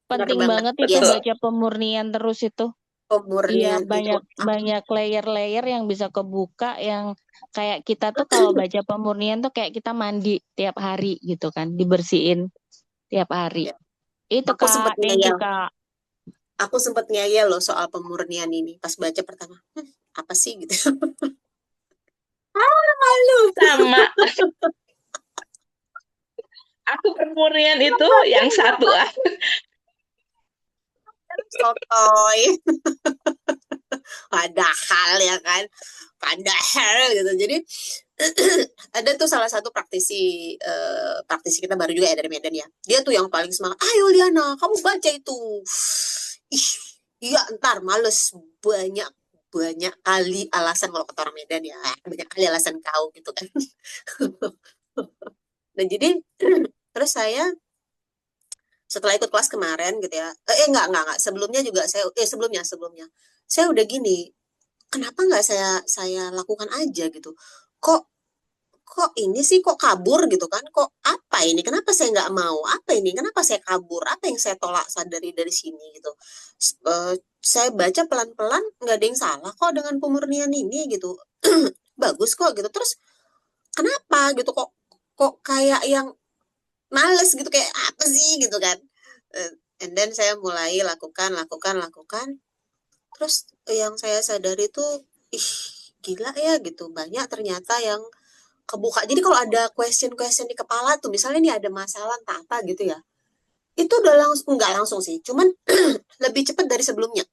Benar Penting banget. banget itu Yes, Betul. baca pemurnian terus itu. Iya, pemurnian itu. banyak banyak layer-layer yang bisa kebuka yang kayak kita tuh kalau baca pemurnian tuh kayak kita mandi tiap hari gitu kan, dibersihin tiap hari. Ya, Itu aku sempat Kak, thank you ngeyel. Kak. Aku sempat ngeyel loh soal pemurnian ini. Pas baca pertama, apa sih gitu. Malu. Sama. Aku pemurnian itu yang satu ah. Sotoy. Padahal ya kan. Padahal gitu. Jadi ada tuh salah satu praktisi kita baru juga ya dari Medan ya. Dia tuh yang paling semangat. Ayo Liana, kamu baca itu. Ih, iya ntar males, banyak banyak kali alasan kalau kata orang Medan ya. Banyak kali alasan kau gitu kan. Nah, jadi terus saya setelah ikut kelas kemarin gitu ya, enggak, sebelumnya juga sebelumnya saya udah gini, kenapa nggak saya lakukan aja gitu, kok kok ini sih, kok kabur gitu kan, kok apa ini, kenapa saya nggak mau, apa ini, kenapa saya kabur, apa yang saya tolak dari sini gitu. Saya baca pelan-pelan, nggak ada yang salah kok dengan pemurnian ini gitu. Bagus kok gitu. Terus kenapa gitu, kok kok kayak yang males gitu, kayak apa sih gitu kan. And then saya mulai lakukan. Terus yang saya sadari tuh, ih gila ya gitu, banyak ternyata yang kebuka. Jadi kalau ada question di kepala tuh, misalnya nih ada masalah entah apa gitu ya, itu udah langsung, nggak langsung sih, cuman lebih cepat dari sebelumnya.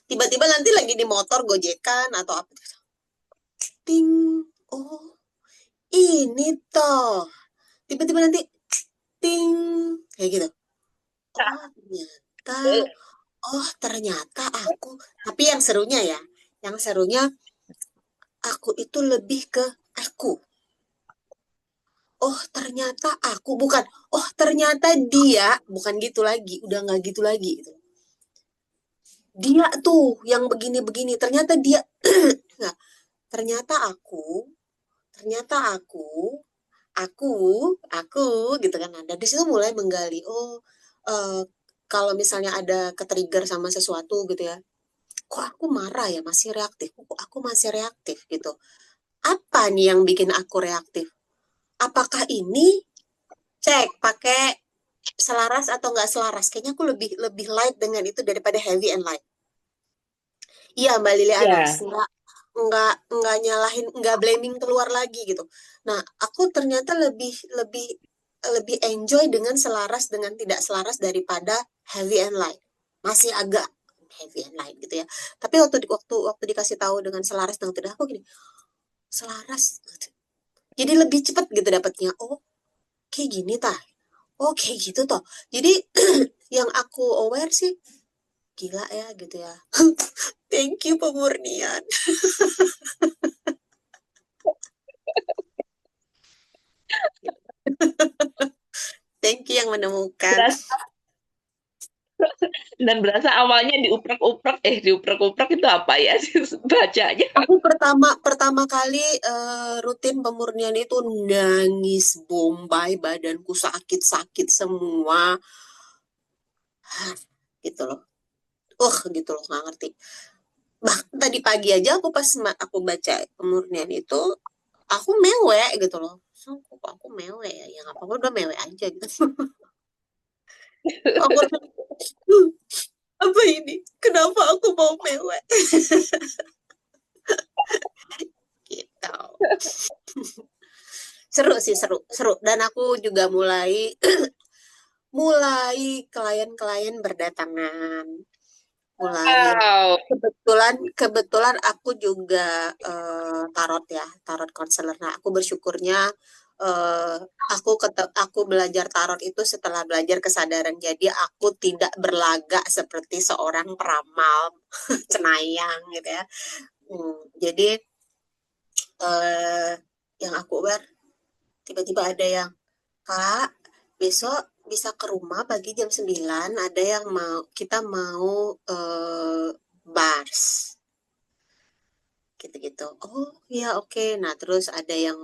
Tiba-tiba nanti lagi di motor gojekan atau apa, ting, oh ini toh, tiba-tiba nanti ting, kayak gitu. Oh ternyata aku, tapi yang serunya aku itu lebih ke aku. Oh ternyata aku, bukan oh ternyata dia, bukan gitu lagi, udah nggak gitu lagi gitu. Dia tuh yang begini-begini, ternyata dia nggak, ternyata aku aku gitu kan. Ada di situ mulai menggali, oh eh, kalau misalnya ada ke-trigger sama sesuatu gitu ya, kok aku marah ya, masih reaktif, kok aku masih reaktif gitu, apa nih yang bikin aku reaktif, apakah ini, cek pakai selaras atau nggak selaras. Kayaknya aku lebih lebih light dengan itu daripada heavy and light. Iya Mbak Liliana, Ya, nggak nyalahin, nggak blaming keluar lagi gitu. Nah, aku ternyata lebih lebih lebih enjoy dengan selaras dengan tidak selaras daripada heavy and light. Masih agak heavy and light gitu ya. Tapi waktu dikasih tahu dengan selaras dengan tidak, aku gini, selaras. Jadi lebih cepat gitu dapatnya. Oh, kayak gini tah. Oh, kayak gitu toh. Jadi yang aku aware sih, gila ya gitu ya. Thank you pemurnian. Thank you yang menemukan. berasa awalnya diuprek-uprek itu apa ya bacanya? Aku pertama kali rutin pemurnian itu nangis bombay, badanku sakit-sakit semua. Hah, gitu loh. Gitu loh, nggak ngerti. Bahkan tadi pagi aja aku pas aku baca pemurnian itu, aku mewek gitu loh. So, kok aku mewek ya? Yang apa, udah mewek aja gitu. Aku apa ini? Kenapa aku mau mewek? Gitu. Seru sih, seru. Dan aku juga mulai klien-klien berdatangan. Mulai, Wow. kebetulan aku juga tarot konselor. Nah, aku bersyukurnya eh, aku belajar tarot itu setelah belajar kesadaran. Jadi aku tidak berlagak seperti seorang peramal cenayang gitu ya. Jadi eh, yang aku tiba-tiba ada yang, Kak, besok bisa ke rumah pagi jam 9, ada yang kita mau bars gitu-gitu. Oh ya oke. Nah terus ada yang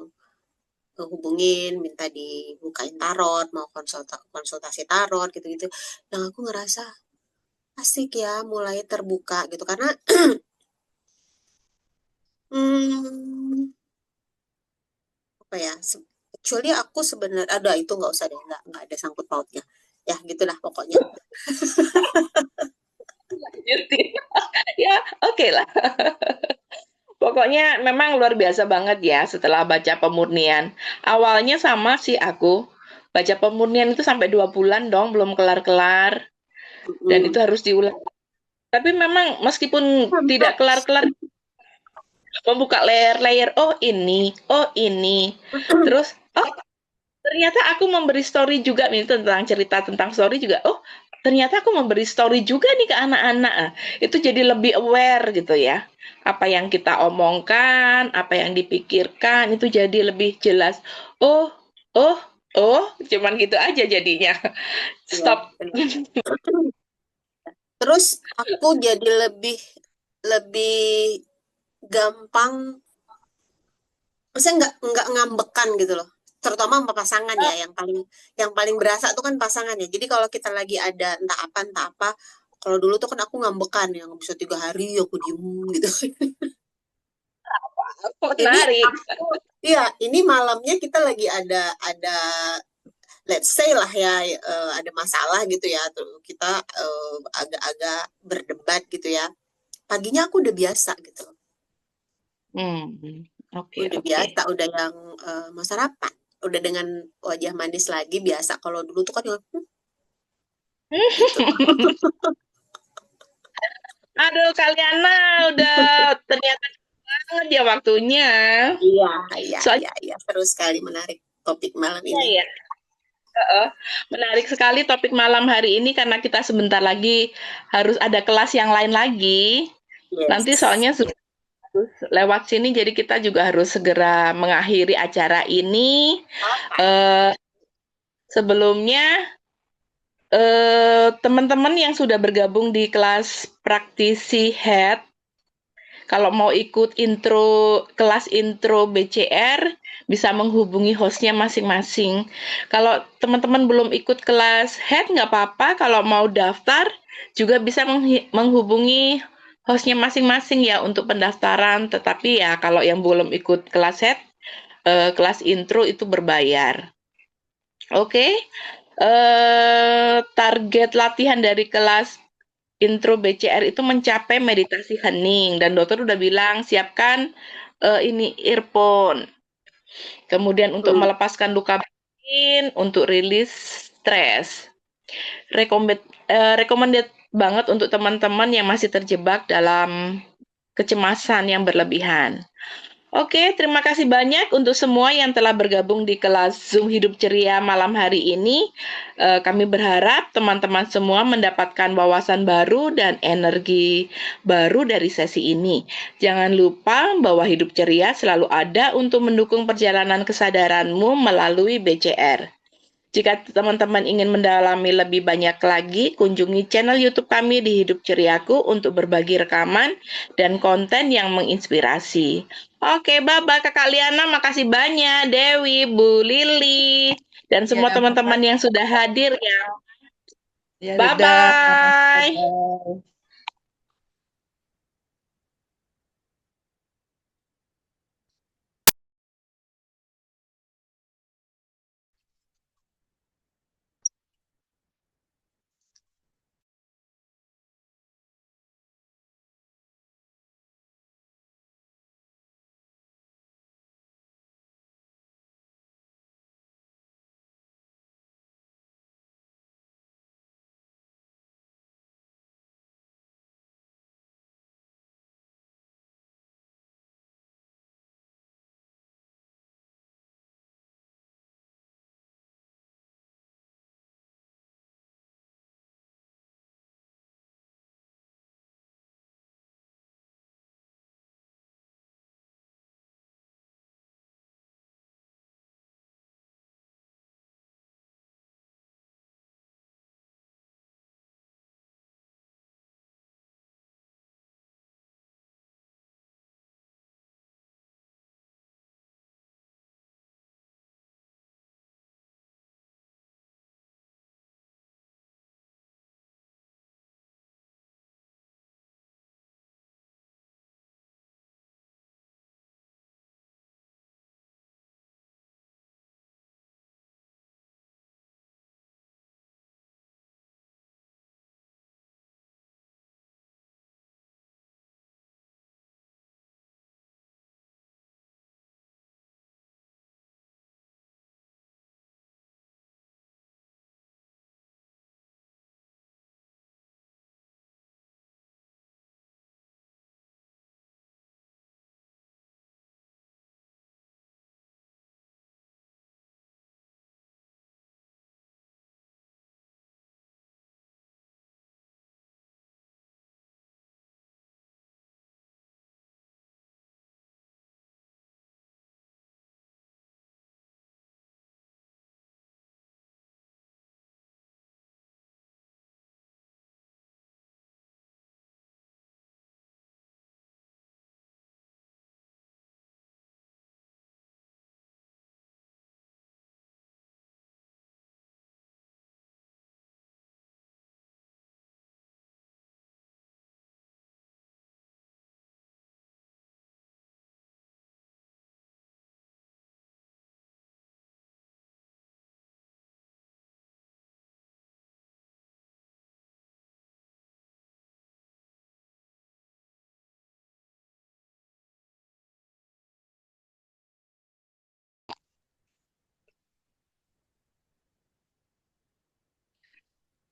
hubungin minta dibukain tarot, mau konsultasi tarot gitu-gitu. Yang aku ngerasa asik ya, mulai terbuka gitu karena hmm, apa ya, actually aku sebenarnya ada itu, nggak usah deh, nggak ada sangkut pautnya ya, gitulah pokoknya. Ya, oke lah. Pokoknya memang luar biasa banget ya setelah baca pemurnian. Awalnya sama sih aku. Baca pemurnian itu sampai 2 bulan dong, belum kelar-kelar. Dan itu harus diulang. Tapi memang meskipun tidak kelar-kelar, membuka layer-layer, oh ini. Terus, oh ternyata aku memberi story juga nih tentang cerita tentang story juga. Oh, ternyata aku memberi story juga nih ke anak-anak. Itu jadi lebih aware gitu ya. Apa yang kita omongkan, apa yang dipikirkan itu jadi lebih jelas. Oh, Oh, cuman gitu aja jadinya. Iya, Stop. benar. Terus aku jadi lebih lebih gampang, maksudnya nggak ngambekan gitu loh. Terutama sama pasangan ya, yang paling berasa tuh kan pasangan ya. Jadi kalau kita lagi ada entah apa, kalau dulu tuh kan aku ngambekan yang bisa 3 hari aku diem gitu. Ini Menarik. aku, iya, ini malamnya kita lagi ada let's say lah ya, ada masalah gitu ya, tuh kita agak-agak berdebat gitu ya. Paginya aku udah biasa gitu. Oke, Udah oke. biasa, udah yang mau sarapan, udah dengan wajah manis lagi biasa. Kalau dulu tuh kan yang gitu. Aduh, Kaliana udah ternyata banget ya waktunya. Iya, iya, Soalnya iya, iya. Seru sekali, menarik topik malam ini. ya, heeh, menarik sekali topik malam hari ini karena kita sebentar lagi harus ada kelas yang lain lagi. Nanti Yes. soalnya lewat sini jadi kita juga harus segera mengakhiri acara ini. Oke. Eh, Sebelumnya teman-teman yang sudah bergabung di kelas praktisi head, kalau mau ikut kelas intro BCR, bisa menghubungi hostnya masing-masing. Kalau teman-teman belum ikut kelas head, nggak apa-apa. Kalau mau daftar, juga bisa menghubungi hostnya masing-masing ya untuk pendaftaran. Tetapi ya kalau yang belum ikut kelas head, kelas intro itu berbayar. Oke. Target latihan dari kelas intro BCR itu mencapai meditasi hening dan dokter udah bilang siapkan ini earphone. Kemudian untuk Hmm. melepaskan luka batin, untuk rilis stres. Recommended banget untuk teman-teman yang masih terjebak dalam kecemasan yang berlebihan. Oke, terima kasih banyak untuk semua yang telah bergabung di kelas Zoom Hidup Ceria malam hari ini. Kami berharap teman-teman semua mendapatkan wawasan baru dan energi baru dari sesi ini. Jangan lupa bahwa hidup ceria selalu ada untuk mendukung perjalanan kesadaranmu melalui BCR. Jika teman-teman ingin mendalami lebih banyak lagi, kunjungi channel YouTube kami di Hidup Ceriaku untuk berbagi rekaman dan konten yang menginspirasi. Oke, bye-bye Kakak Liana, makasih banyak. Dewi, Bu Lili, dan semua Ya, teman-teman makasih. yang sudah hadir ya. Ya, dadah. Bye-bye. Bye.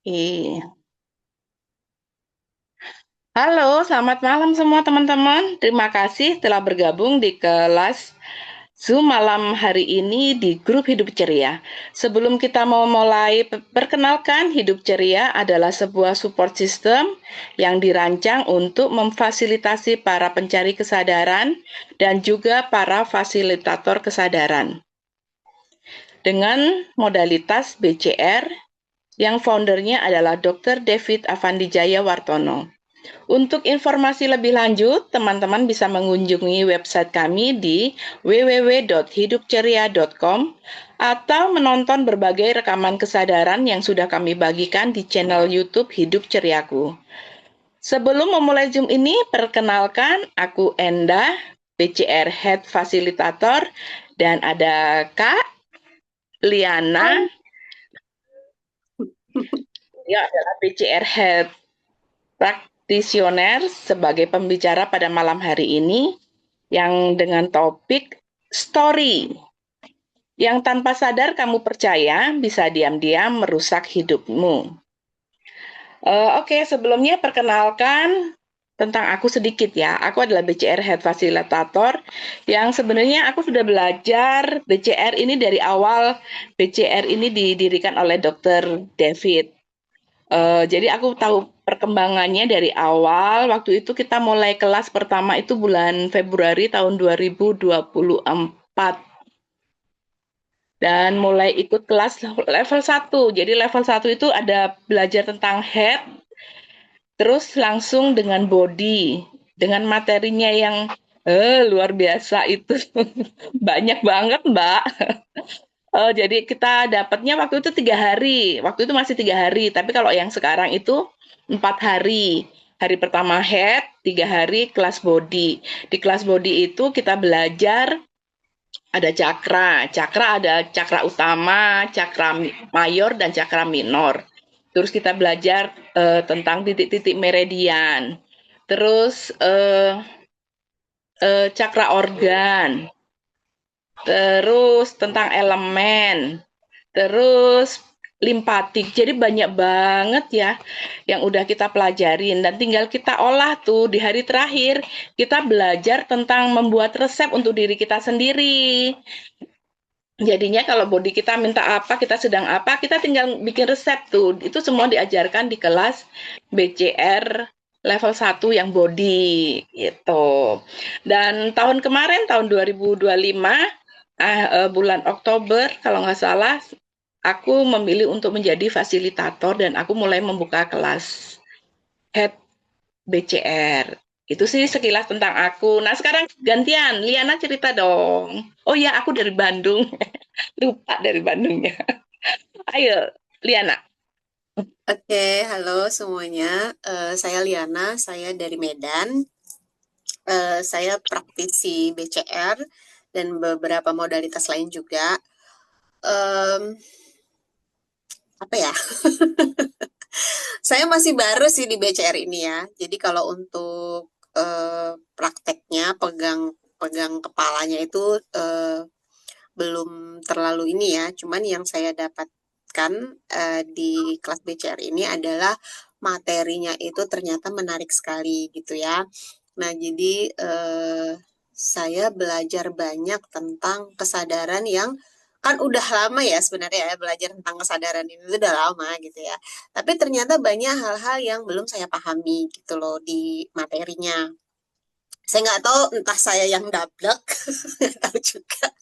Iya. Halo, selamat malam semua teman-teman. Terima kasih telah bergabung di kelas Zoom malam hari ini di grup Hidup Ceria. Sebelum kita mau mulai, perkenalkan Hidup Ceria adalah sebuah support system yang dirancang untuk memfasilitasi para pencari kesadaran dan juga para fasilitator kesadaran. Dengan modalitas BCR yang foundernya adalah Dr. David Avandijaya Wartono. Untuk informasi lebih lanjut, teman-teman bisa mengunjungi website kami di www.hidupceria.com atau menonton berbagai rekaman kesadaran yang sudah kami bagikan di channel YouTube Hidup Ceriaku. Sebelum memulai Zoom ini, perkenalkan aku Enda, BCR Head Facilitator, dan ada Kak Liana, ya adalah BCR Head Practitioner sebagai pembicara pada malam hari ini yang dengan topik story yang tanpa sadar kamu percaya bisa diam-diam merusak hidupmu. Oke, sebelumnya perkenalkan tentang aku sedikit ya. Aku adalah BCR Head Facilitator yang sebenarnya aku sudah belajar BCR ini dari awal. BCR ini didirikan oleh Dr. David. Jadi aku tahu perkembangannya dari awal. Waktu itu kita mulai kelas pertama itu bulan Februari tahun 2024. Dan mulai ikut kelas level 1. Jadi level 1 itu ada belajar tentang head, terus langsung dengan body, dengan materinya yang luar biasa itu. Banyak banget, Mbak. Jadi kita dapatnya waktu itu 3 hari. Waktu itu masih 3 hari. Tapi kalau yang sekarang itu 4 hari. Hari pertama head, 3 hari kelas body. Di kelas body itu kita belajar ada cakra. Cakra ada cakra utama, cakra mayor, dan cakra minor. Terus kita belajar tentang titik-titik meridian. Terus cakra organ. Terus tentang elemen. Terus limpatik. Jadi banyak banget ya yang udah kita pelajarin dan tinggal kita olah tuh di hari terakhir. Kita belajar tentang membuat resep untuk diri kita sendiri. Jadinya kalau body kita minta apa, kita sedang apa, kita tinggal bikin resep tuh. Itu semua diajarkan di kelas BCR level 1 yang body gitu. Dan tahun kemarin tahun 2025 bulan Oktober kalau nggak salah aku memilih untuk menjadi fasilitator dan aku mulai membuka kelas head BCR. Itu sih sekilas tentang aku. Nah, sekarang gantian, Liana cerita dong. Oh ya, aku dari Bandung. Lupa dari Bandungnya. Ayo, Liana. Oke, halo semuanya. Saya Liana, saya dari Medan. Saya praktisi BCR dan beberapa modalitas lain juga. Apa ya? Saya masih baru sih di BCR ini ya. Jadi kalau untuk prakteknya pegang kepalanya itu belum terlalu ini ya. Cuman yang saya dapatkan di kelas BCR ini adalah materinya itu ternyata menarik sekali gitu ya. Nah, jadi saya belajar banyak tentang kesadaran yang kan udah lama ya sebenarnya ya belajar tentang kesadaran ini udah lama gitu ya. Tapi ternyata banyak hal-hal yang belum saya pahami gitu loh di materinya. Saya nggak tahu entah saya yang dablek, nggak tahu juga.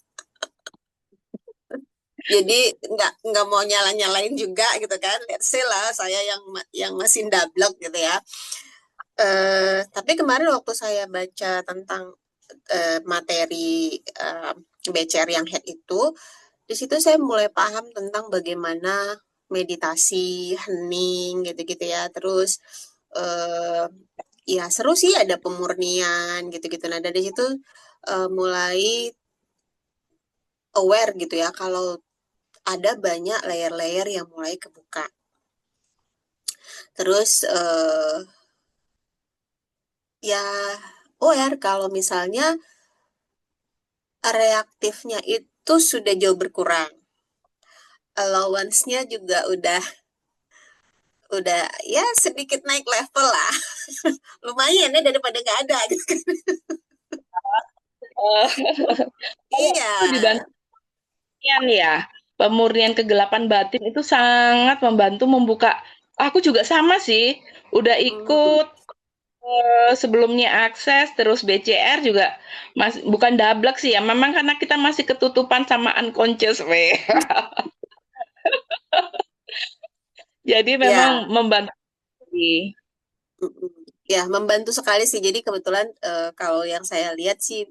Jadi nggak mau nyalain juga gitu kan. Let's say lah saya yang masih dablek gitu ya. Tapi kemarin waktu saya baca tentang materi BCR yang head itu, di situ saya mulai paham tentang bagaimana meditasi, hening gitu-gitu ya. Terus ya seru sih ada pemurnian gitu-gitu. Nah dari situ mulai aware gitu ya kalau ada banyak layer-layer yang mulai kebuka. Terus ya aware kalau misalnya reaktifnya itu sudah jauh berkurang. Allowance-nya juga udah udah ya sedikit naik level lah. Lumayan ya daripada nggak ada gitu kan. Eh, Kalau Iya. aku dibantu ya, pemurnian kegelapan batin itu sangat membantu membuka. Aku juga sama sih, udah Hmm, ikut sebelumnya akses terus BCR juga bukan dablek sih ya, memang karena kita masih ketutupan sama unconscious we. Jadi ya, memang membantu sih. mm-mm. Ya membantu sekali sih. Jadi kebetulan kalau yang saya lihat sih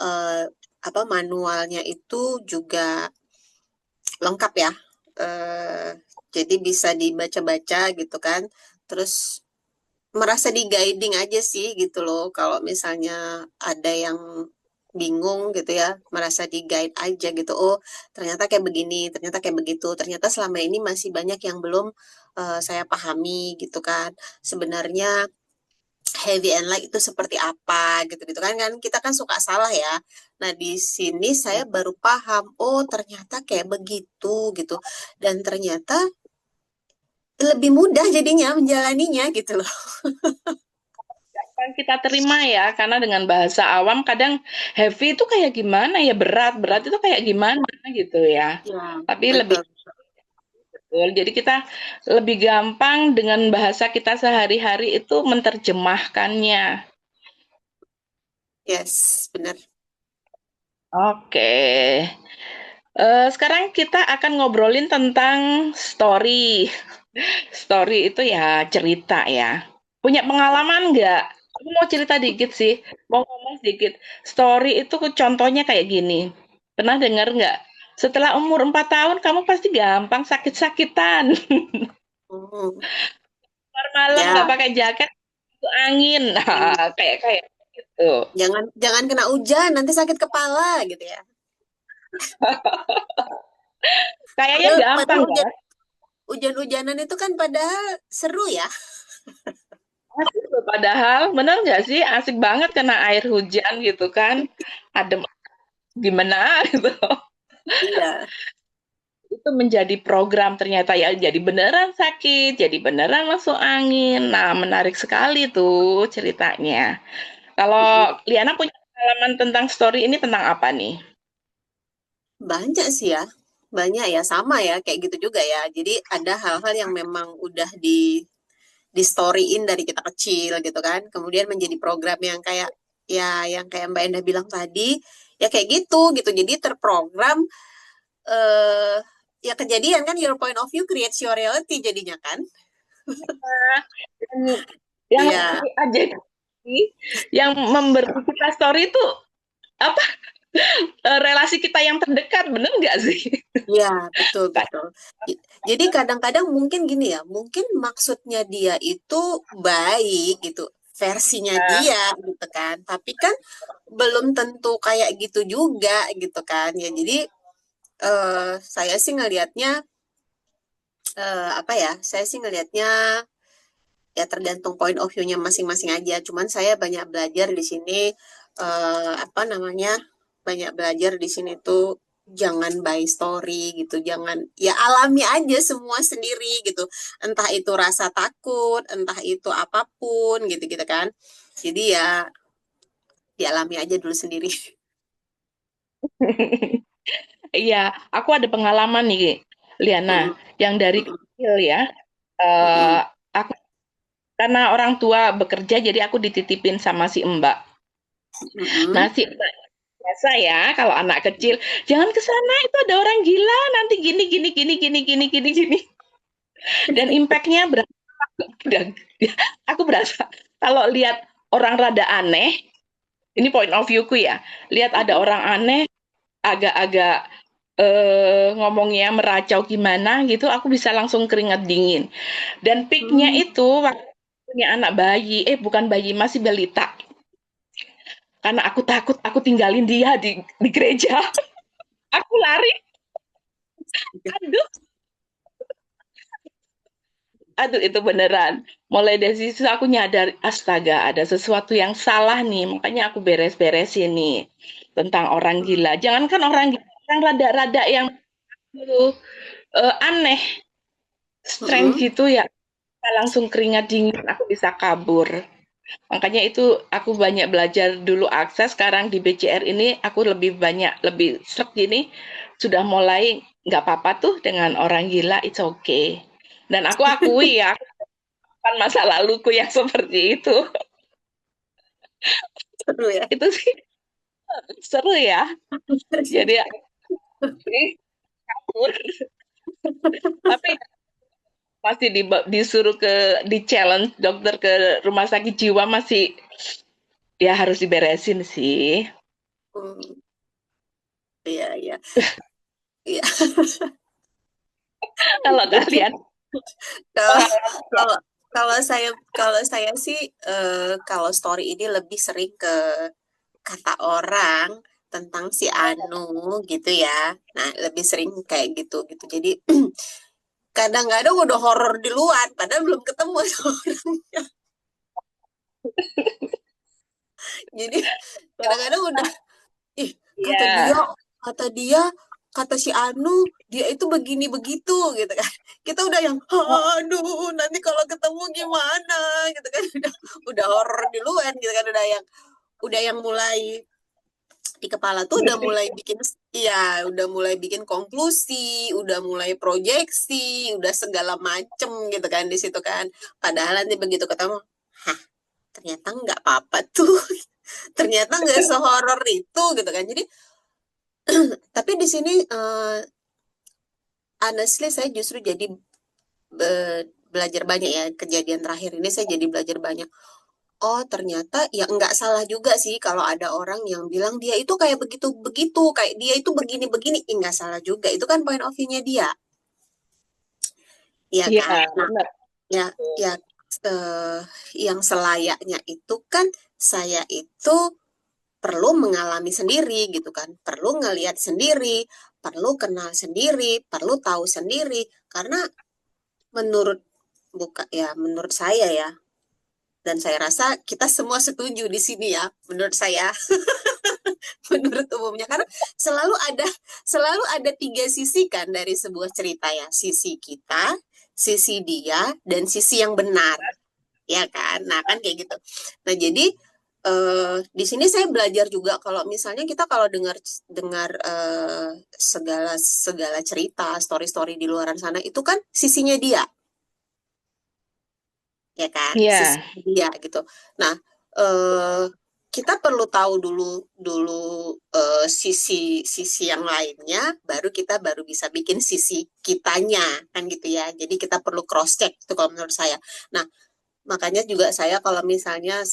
eh, apa manualnya itu juga lengkap ya. Eh, jadi bisa dibaca-baca gitu kan. Terus merasa di guiding aja sih gitu loh. Kalau misalnya ada yang bingung gitu ya, merasa di guide aja gitu. Oh, ternyata kayak begini, ternyata kayak begitu. Ternyata selama ini masih banyak yang belum saya pahami gitu kan. Sebenarnya heavy and light itu seperti apa gitu-gitu kan kita kan suka salah ya. Nah, di sini saya baru paham, oh ternyata kayak begitu gitu. Dan ternyata lebih mudah jadinya menjalaninya gitu loh. Kan kita terima ya, karena dengan bahasa awam kadang heavy itu kayak gimana ya, berat, berat itu kayak gimana gitu ya. Ya, Tapi lebih betul. betul. Jadi kita lebih gampang dengan bahasa kita sehari-hari itu menerjemahkannya. Yes, benar. Oke. Sekarang kita akan ngobrolin tentang story. Story itu ya cerita ya. Punya pengalaman nggak? Aku mau cerita dikit sih, mau ngomong sedikit. Story itu contohnya kayak gini. Pernah dengar nggak? Setelah umur 4 tahun kamu pasti gampang sakit-sakitan. Hmm, Keluar malam nggak ya, pakai jaket, itu angin. hmm. Nah, kayak gitu. Jangan jangan kena hujan, nanti sakit kepala gitu ya. Kayaknya Padahal gampang ya. hujan-hujanan itu kan padahal seru ya. Asik loh, padahal bener nggak sih asik banget kena air hujan gitu kan. Adem gimana gitu. Iya. Itu menjadi program ternyata ya, jadi beneran sakit, jadi beneran masuk angin. Nah, menarik sekali tuh ceritanya. Kalau Mm-mm. Liana punya pengalaman tentang story ini tentang apa nih? Banyak sih ya. Banyak ya, sama ya, kayak gitu juga ya. Jadi ada hal-hal yang memang udah di storyin dari kita kecil gitu kan. Kemudian menjadi program yang kayak ya yang kayak Mbak Endah bilang tadi, ya kayak gitu. Jadi terprogram eh ya kejadian kan your point of view creates your reality jadinya kan. Dan yang Iya, aja yang memberi kita story itu apa relasi kita yang terdekat, bener nggak sih? iya, betul, betul. Jadi kadang-kadang mungkin gini ya, mungkin maksudnya dia itu baik gitu, versinya dia gitu kan. Tapi kan belum tentu kayak gitu juga gitu kan. Ya jadi saya sih ngelihatnya apa ya? Saya sih ngelihatnya ya tergantung point of view-nya masing-masing aja. Cuman saya banyak belajar di sini apa namanya? Banyak belajar di sini tuh jangan by story gitu. Jangan ya alami aja semua sendiri gitu. Entah itu rasa takut, entah itu apapun gitu-gitu kan. Jadi ya dialami aja dulu sendiri. Iya, aku ada pengalaman nih, Liana, Mm-mm, yang dari mm-mm, kecil ya. eh mm-mm, aku karena orang tua bekerja, jadi aku dititipin sama si Mbak. Nah, mm-mm. si Mbak biasa ya, kalau anak kecil, jangan ke sana, itu ada orang gila, nanti gini, gini, gini, gini, gini, gini, gini. Dan impact-nya berasa, aku berasa, kalau lihat orang rada aneh, ini point of view-ku ya, lihat ada orang aneh, agak-agak ngomongnya meracau gimana gitu, aku bisa langsung keringat dingin. Dan peak-nya Hmm. itu waktu punya anak bayi, bukan bayi, masih balita. Karena aku takut aku tinggalin dia di gereja. Aku lari, aduh, aduh itu beneran. Mulai dari situ aku nyadar, astaga, ada sesuatu yang salah nih. Makanya aku beres-beresin nih tentang orang gila. Jangankan orang gila, orang rada-rada yang aneh, strange Mm-mm. gitu ya. langsung keringat dingin, aku bisa kabur. Makanya itu aku banyak belajar dulu akses, sekarang di BCR ini aku lebih sreg gini, sudah mulai nggak apa-apa tuh dengan orang gila, it's okay. Dan aku akui ya, kan masa laluku yang seperti itu. Seru ya. Itu sih seru ya. Jadi aku kabur. Tapi masih disuruh di challenge dokter ke rumah sakit jiwa masih ya harus diberesin sih. Hmm, iya, iya. Iya. Kalau kalian Kalau kalau kalau saya sih kalau story ini lebih sering ke kata orang tentang si Anu gitu ya. Nah, lebih sering kayak gitu gitu. Jadi kadang-kadang udah horor di luar padahal belum ketemu sama orangnya. Jadi kadang-kadang udah ih kata dia ya kata dia kata si Anu dia itu begini begitu gitu kan. Kita udah yang aduh nanti kalau ketemu gimana gitu kan udah horor di luar gitu kan udah yang mulai di kepala tuh udah mulai bikin iya udah mulai bikin konklusi udah mulai proyeksi udah segala macem gitu kan di situ kan padahal nanti begitu ketemu hah ternyata nggak apa-apa tuh ternyata nggak sehoror itu gitu kan jadi tapi di sini honestly saya justru jadi belajar banyak ya kejadian terakhir ini saya jadi belajar banyak. Oh, ternyata ya nggak salah juga sih kalau ada orang yang bilang dia itu kayak begitu-begitu, kayak dia itu begini-begini. Nggak salah juga. Itu kan point of view-nya dia, ya iya kan? Nah, benar. ya, ya eh, yang selayaknya itu kan saya itu perlu mengalami sendiri gitu kan, perlu ngelihat sendiri, perlu kenal sendiri, perlu tahu sendiri. Karena menurut menurut saya ya, dan saya rasa kita semua setuju di sini ya, menurut saya. Menurut umumnya karena selalu ada tiga sisi kan dari sebuah cerita ya sisi kita sisi dia dan sisi yang benar ya kan nah kan kayak gitu nah jadi di sini saya belajar juga kalau misalnya kita kalau dengar dengar segala segala cerita story-story di luaran sana itu kan sisinya dia ya kan sisi Iya, dia gitu nah eh, kita perlu tahu dulu dulu sisi sisi yang lainnya baru bisa bikin sisi kitanya kan gitu ya jadi kita perlu cross check itu kalau menurut saya nah makanya juga saya kalau misalnya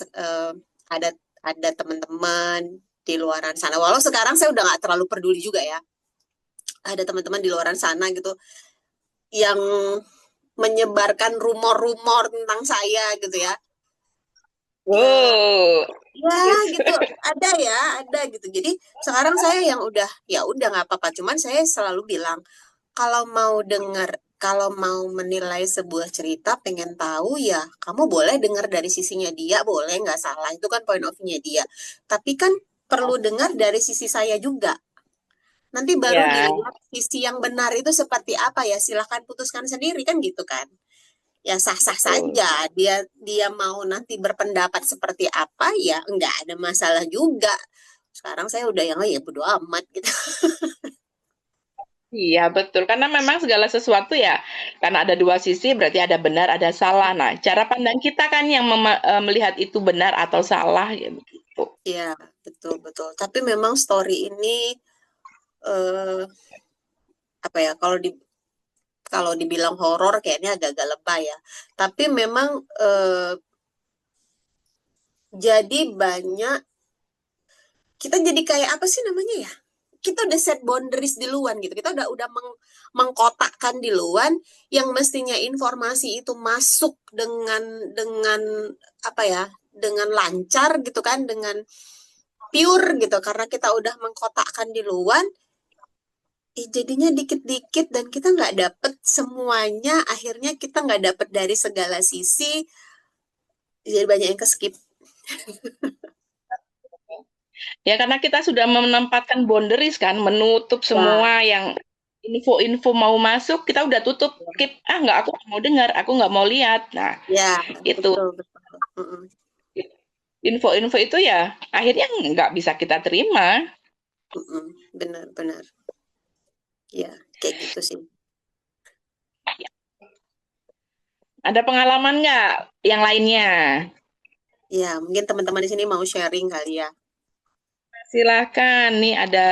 ada ada teman-teman di luaran sana walau sekarang saya udah nggak terlalu peduli juga ya ada teman-teman di luaran sana gitu yang menyebarkan rumor-rumor tentang saya gitu ya ya oh, ya gitu ada gitu jadi sekarang saya yang udah nggak apa-apa cuman saya selalu bilang kalau mau dengar kalau mau menilai sebuah cerita pengen tahu ya kamu boleh dengar dari sisinya dia boleh nggak salah itu kan point of view-nya dia tapi kan perlu dengar dari sisi saya juga nanti baru ya, dilihat sisi yang benar itu seperti apa ya silahkan putuskan sendiri kan gitu kan ya sah-sah betul. saja dia dia mau nanti berpendapat seperti apa ya nggak ada masalah juga sekarang saya udah yang ya bodo amat gitu Iya, betul. Karena memang segala sesuatu ya, karena ada dua sisi berarti ada benar, ada salah. Nah, cara pandang kita kan yang melihat itu benar atau salah gitu. ya betul betul tapi memang story ini eh, apa ya kalau dibilang horor kayaknya agak-agak lebay ya tapi memang jadi banyak kita jadi kayak apa sih namanya ya kita udah set boundaries di luar gitu. Kita udah mengkotakkan di luar yang mestinya informasi itu masuk dengan apa ya? Dengan lancar gitu kan, dengan pure gitu karena kita udah mengkotakkan di luar jadinya dikit-dikit dan kita nggak dapet semuanya akhirnya kita nggak dapet dari segala sisi jadi banyak yang keskip Ya, karena kita sudah menempatkan boundaries kan, menutup ya semua yang info-info mau masuk kita udah tutup, skip. Nggak, aku nggak mau dengar, aku nggak mau lihat. Nah, Ya, itu betul. Mm-mm. info-info itu ya akhirnya nggak bisa kita terima. Mm-mm. Benar-benar. Ya, kayak gitu sih. Ada pengalaman nggak yang lainnya? Ya, mungkin teman-teman di sini mau sharing kali ya. Silakan, nih ada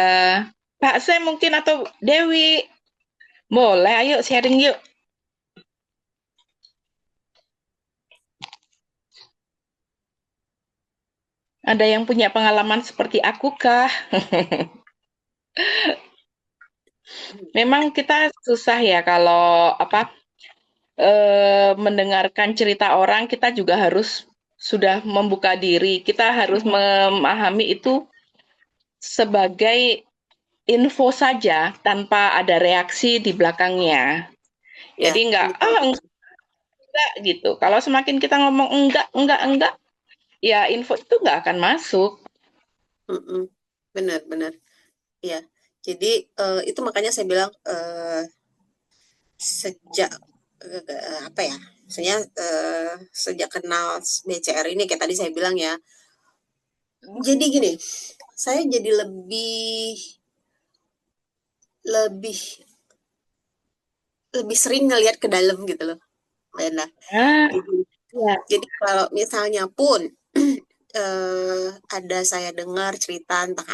Pak Sam mungkin atau Dewi. Boleh, ayo sharing yuk. Ada yang punya pengalaman seperti aku kah? Memang kita susah ya kalau mendengarkan cerita orang, kita juga harus sudah membuka diri. Kita harus memahami itu sebagai info saja tanpa ada reaksi di belakangnya. Ya, Jadi betul. enggak gitu. Kalau semakin kita ngomong enggak, ya info itu enggak akan masuk. Mm-mm. Benar-benar. Ya, jadi itu makanya saya bilang sejak apa ya? Maksudnya sejak kenal BCR ini kayak tadi saya bilang ya. Jadi gini, saya jadi lebih lebih lebih sering ngelihat ke dalam gitu loh, Mbak Enda. Ah, Jadi, ya. jadi kalau misalnya pun ada saya dengar cerita tentang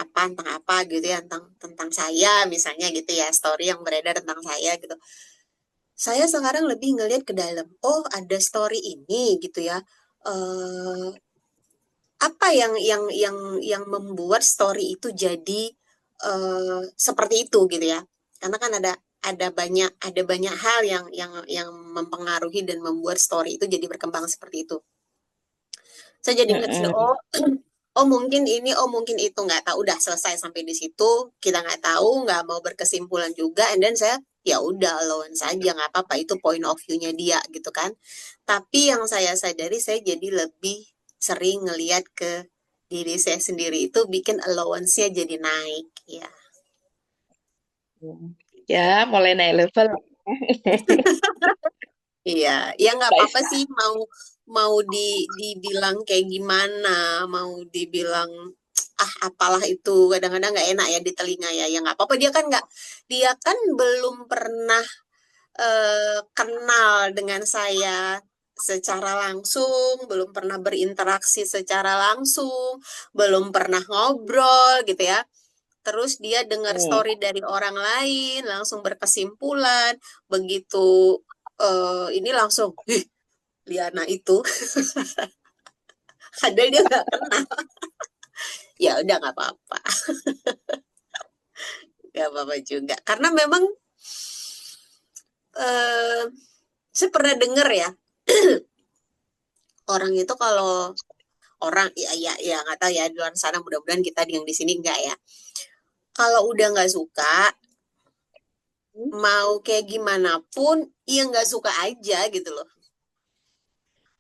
apa gitu ya, tentang tentang saya misalnya gitu ya, story yang beredar tentang saya gitu. Saya sekarang lebih ngelihat ke dalam. Oh, ada story ini gitu ya. Eh, apa yang membuat story itu jadi seperti itu gitu ya? Karena kan ada banyak hal yang mempengaruhi dan membuat story itu jadi berkembang seperti itu. Saya jadi ingat sih, Mm-mm. oh mungkin ini, oh mungkin itu, nggak tahu, udah selesai sampai di situ, kita nggak tahu, nggak mau berkesimpulan juga, and then saya ya udah allowance saja, nggak apa-apa, itu point of view-nya dia gitu kan. Tapi yang saya sadari, saya jadi lebih sering ngelihat ke diri saya sendiri, itu bikin allowance-nya jadi naik ya. Ya, mulai naik level. Iya, ya nggak Mbak apa-apa Iska. sih, mau mau dibilang kayak gimana, mau dibilang apalah itu, kadang-kadang nggak enak ya di telinga ya. Ya nggak apa-apa, dia kan belum pernah kenal dengan saya secara langsung, belum pernah berinteraksi secara langsung, belum pernah ngobrol gitu ya. Terus dia dengar Hmm. story dari orang lain, langsung berkesimpulan, begitu ini langsung, Liana itu, padahal dia nggak kenal. Ya udah nggak apa-apa, nggak apa-apa juga. Karena memang eh, saya pernah dengar ya, orang itu kalau orang ya nggak tahu ya di luar sana, mudah-mudahan kita yang di sini enggak ya. Kalau udah nggak suka, mau kayak gimana pun, ya nggak suka aja gitu loh,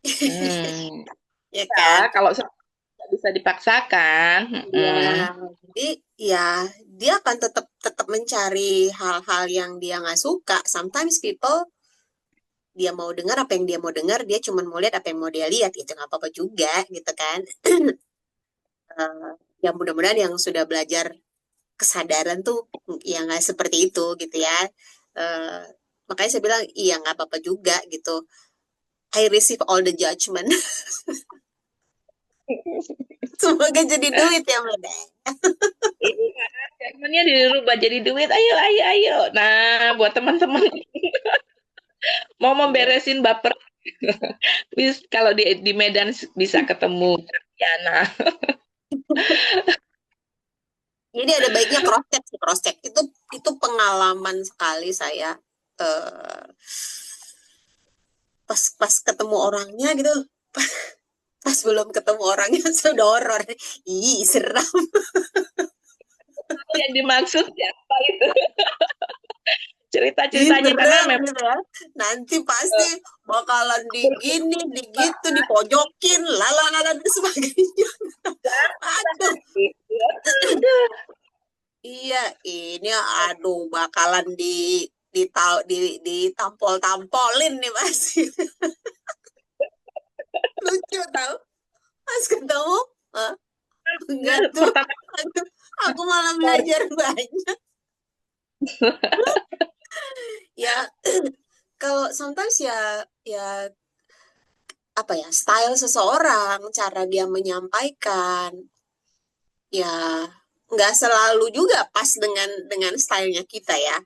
Hmm. ya Ya, kan? kalau nggak bisa dipaksakan. Ya, Mm-mm. jadi ya dia akan tetap tetap mencari hal-hal yang dia nggak suka. Sometimes people, dia mau dengar apa yang dia mau dengar, dia cuma mau lihat apa yang mau dia lihat, itu nggak apa-apa juga gitu kan. Eh, ya mudah-mudahan yang sudah belajar kesadaran tuh ya nggak seperti itu gitu ya. Eh, makanya saya bilang iya nggak apa-apa juga gitu. I receive all the judgment. Semoga jadi duit ya Meda. Iya, zamannya dirubah jadi duit. Ayo, ayo, ayo. Nah, buat teman-teman mau memberesin baper, kalau di Medan bisa ketemu Yana. Jadi ada baiknya cross check sih, cross check itu pengalaman sekali saya eh, pas ketemu orangnya gitu, pas belum ketemu orangnya sudah horor, ih seram. Yang dimaksud siapa itu? Ih, Cerita-ceritanya karena serem memang gitu ya. Nanti pasti bakalan digini, digitu, dipojokin, lala dan sebagainya. Aduh, aduh, Iya, ini aduh bakalan ditampol-tampolin nih Mas. Lucu tau. Mas ketemu? Hah? Enggak tuh. Pertama Aku malah belajar banyak. Ya, kalau sometimes ya apa ya, style seseorang, cara dia menyampaikan, ya nggak selalu juga pas dengan stylenya kita ya.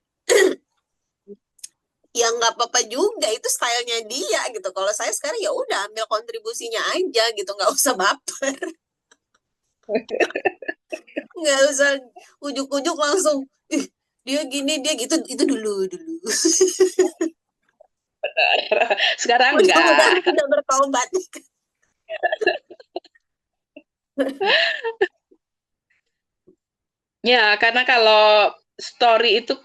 Ya nggak apa-apa juga, itu stylenya dia gitu. Kalau saya sekarang ya udah ambil kontribusinya aja gitu, nggak usah baper, nggak usah ujuk-ujuk langsung. Ih, dia gini dia gitu, itu dulu. sekarang Mudah-mudahan enggak. sudah bertobat. Ya, karena kalau story itu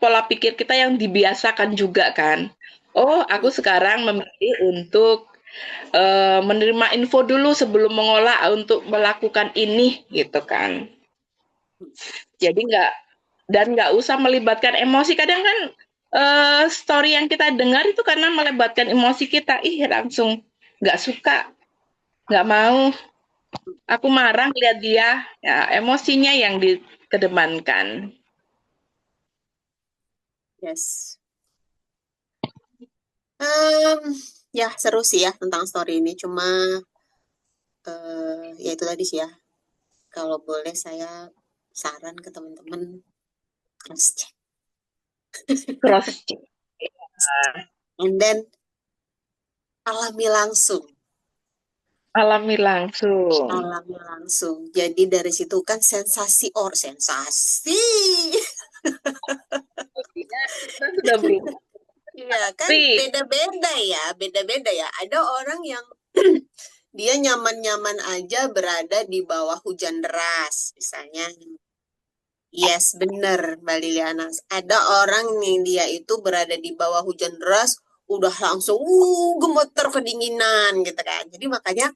pola pikir kita yang dibiasakan juga kan. Oh, aku sekarang memilih untuk menerima info dulu sebelum mengolah untuk melakukan ini gitu kan. Jadi nggak usah melibatkan emosi. Kadang kan story yang kita dengar itu karena melibatkan emosi kita. Ih, langsung nggak suka, nggak mau. Aku marah lihat dia. Ya, emosinya yang dikedepankan. Yes. Em, ya seru sih ya tentang story ini. Cuma ya itu tadi sih ya. Kalau boleh saya saran ke teman-teman, cross check. Cross check. And then alami langsung. Alami langsung. Alami langsung. Jadi dari situ kan sensasi. Kita sudah berubah. Iya kan beda-beda ya. Ada orang yang dia nyaman-nyaman aja berada di bawah hujan deras, misalnya. Yes, bener, Mbak Liliana. Ada orang yang dia itu berada di bawah hujan deras, udah langsung, gemeter kedinginan gitu kan. Jadi makanya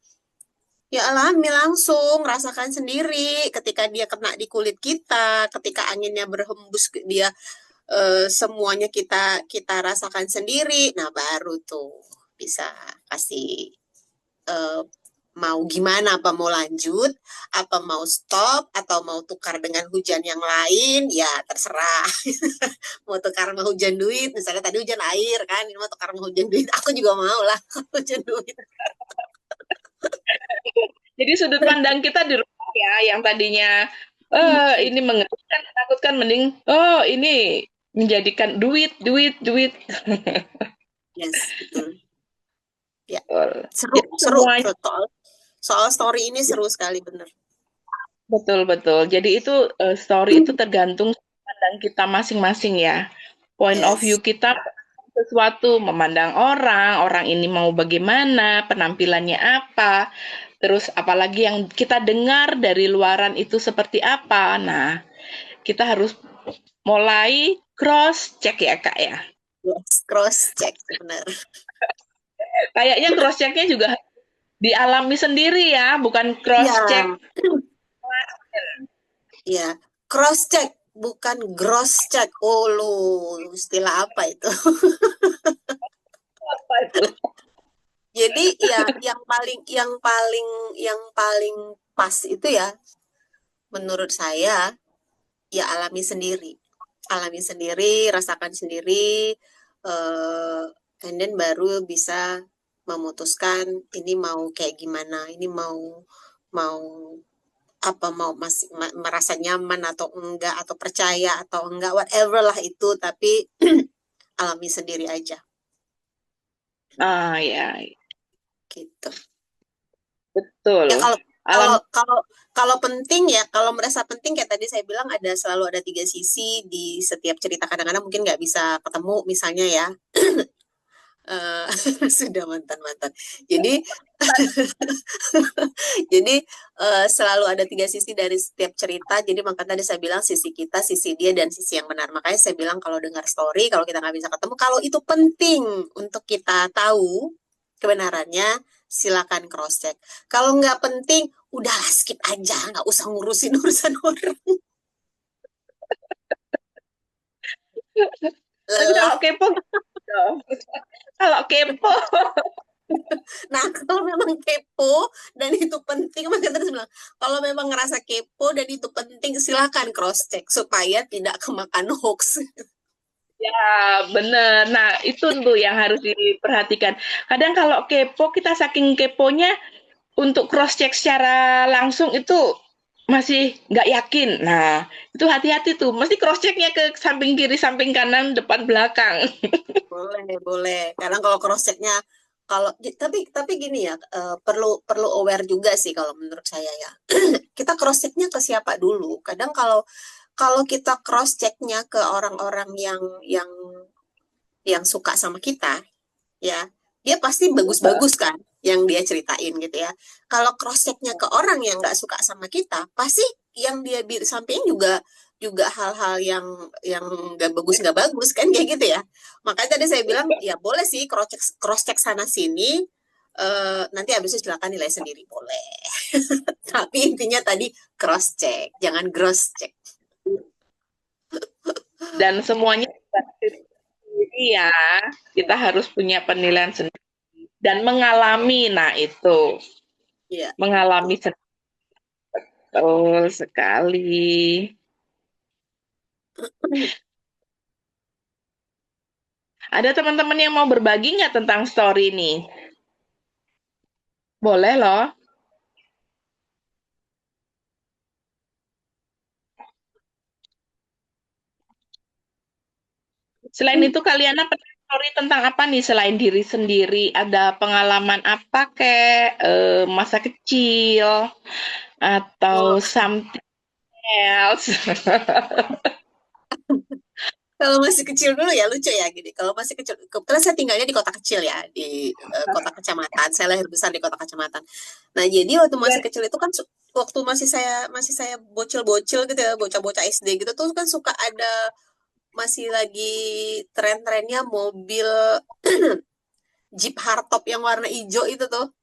ya alami langsung, rasakan sendiri ketika dia kena di kulit kita, ketika anginnya berhembus ke dia, semuanya kita kita rasakan sendiri. Nah, baru tuh bisa kasih eh, mau gimana, apa mau lanjut, apa mau stop, atau mau tukar dengan hujan yang lain, ya terserah. Mau tukar sama hujan duit, misalnya tadi hujan air kan, ini mau tukar sama hujan duit, aku juga mau lah hujan duit. Jadi sudut pandang kita di rumah ya, yang tadinya ini mengerikan, menakutkan, mending ini menjadikan duit. Yes, betul. Ya, seru, Jadi seru. semuanya Soal story ini seru sekali, bener. betul. Jadi itu story itu tergantung sudut pandang kita masing-masing ya. Point of view Yes, kita sesuatu, memandang orang ini mau bagaimana, penampilannya apa, terus apalagi yang kita dengar dari luaran itu seperti apa. Nah, kita harus mulai cross check ya Kak ya. yes, cross check, bener. Kayaknya cross checknya juga dialami sendiri ya, bukan cross check. Ya, ya, cross check, bukan gross check. Oh, lu istilah apa itu? Apa itu? Jadi ya yang paling pas itu ya menurut saya ya alami sendiri, rasakan sendiri, and then baru bisa memutuskan ini mau kayak gimana, ini mau apa, mau masih merasa nyaman atau enggak, atau percaya atau enggak, whatever lah itu, tapi alami sendiri aja Ah ya, gitu. betul. Ya kalau Alam kalau kalau kalau penting ya, kalau merasa penting kayak tadi saya bilang selalu ada tiga sisi di setiap cerita. Kadang-kadang mungkin nggak bisa ketemu misalnya ya. Eh, sudah mantan-mantan. Jadi jadi selalu ada tiga sisi dari setiap cerita. Jadi makanya tadi saya bilang sisi kita, sisi dia, dan sisi yang benar. Makanya saya bilang kalau dengar story, kalau kita nggak bisa ketemu, kalau itu penting untuk kita tahu kebenarannya, silakan cross check. Kalau nggak penting, udahlah skip aja, nggak usah ngurusin urusan orang. Tapi kalau lelah. kepo dong. Kalau kepo, Nah, kalau memang kepo dan itu penting, maka terus bilang, kalau memang ngerasa kepo dan itu penting, silakan cross check supaya tidak kemakan hoax. bener. Nah, itu tuh yang harus diperhatikan. Kadang kalau kepo, kita saking keponya untuk cross check secara langsung itu masih nggak yakin. Nah, itu hati-hati tuh. Mesti cross checknya ke samping kiri, samping kanan, depan, belakang. Boleh, boleh. Kadang kalau cross checknya, kalau tapi gini ya, perlu perlu aware juga sih kalau menurut saya ya. Kita cross checknya ke siapa dulu. Kadang kalau kalau kita cross checknya ke orang-orang yang suka sama kita, ya dia pasti bagus-bagus kan yang dia ceritain gitu ya. Kalau cross checknya ke orang yang nggak suka sama kita, pasti yang dia sampaikan juga juga hal-hal yang nggak bagus kan kayak gitu ya. Makanya tadi saya bilang ya boleh sih cross check sana sini. Nanti habis itu silakan nilai sendiri boleh. Tapi intinya tadi cross check, jangan gross check. Dan semuanya sendiri ya. Kita harus punya penilaian sendiri. Dan mengalami, nah itu. Iya, Mengalami betul. sendiri. Betul sekali. Ada teman-teman yang mau berbagi nggak tentang story ini? Boleh loh. Selain itu kalian apa story tentang apa nih selain diri sendiri? Ada pengalaman apa kek masa kecil Oh, atau something else? kalau masih kecil dulu ya lucu ya gini. Kalau masih kecil, kebetulan saya tinggalnya di kota kecil ya, di kota kecamatan. Saya lahir besar di kota kecamatan. Nah, jadi waktu masih kecil itu kan waktu masih saya bocil-bocil gitu ya, bocah-bocah SD gitu tuh kan suka ada masih lagi tren-trennya mobil Jeep hardtop yang warna hijau itu tuh.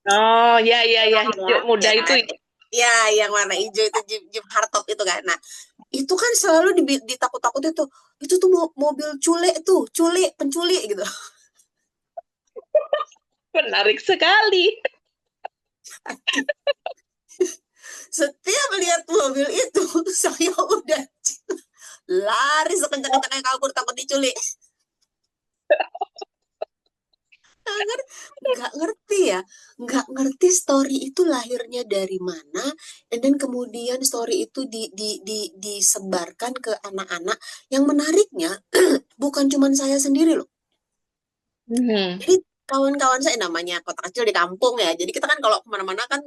Oh ya ya ya Ya, hijau muda ya itu. kan? Ya, yang warna hijau itu Jeep hardtop itu kan. Nah, itu kan selalu ditakut-takutin tuh. Itu tuh mobil culik, penculik gitu. Menarik sekali. Setiap lihat mobil itu, saya udah lari sekencang-kencangnya kabur takut diculik. Nggak ngerti ya, nggak ngerti story itu lahirnya dari mana, dan then kemudian story itu disebarkan ke anak-anak. Yang menariknya, bukan cuma saya sendiri loh. Hmm. Jadi kawan-kawan saya namanya kota kecil di kampung ya. Jadi kita kan kalau kemana-mana kan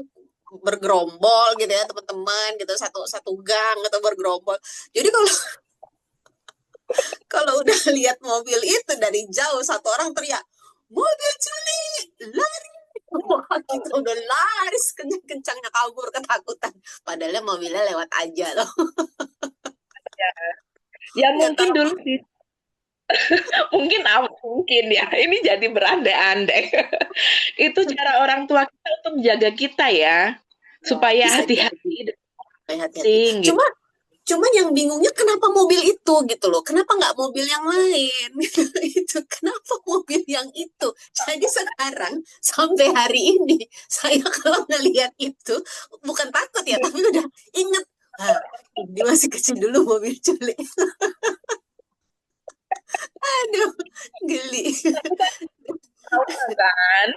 bergerombol gitu ya teman-teman gitu satu satu gang atau bergerombol. Jadi kalau kalau udah lihat mobil itu dari jauh satu orang teriak mobil culik lari. Wah, kita udah lari kencang-kencangnya kabur ketakutan. Padahal mobilnya lewat aja loh. Ya Nggak mungkin tahu. dulu sih. Mungkin ya. Ini jadi berandai-andai. Itu cara orang tua kita untuk menjaga kita ya. Supaya Bisa jadi. hati-hati Hati-hati. penting gitu. Cuman yang bingungnya kenapa mobil itu gitu loh. Kenapa nggak mobil yang lain? Itu kenapa mobil yang itu? Jadi sekarang sampai hari ini saya kalau ngelihat itu bukan takut ya, tapi udah inget. Ah, dia masih kecil dulu mobil culik. Aduh, geli. Tahu kan?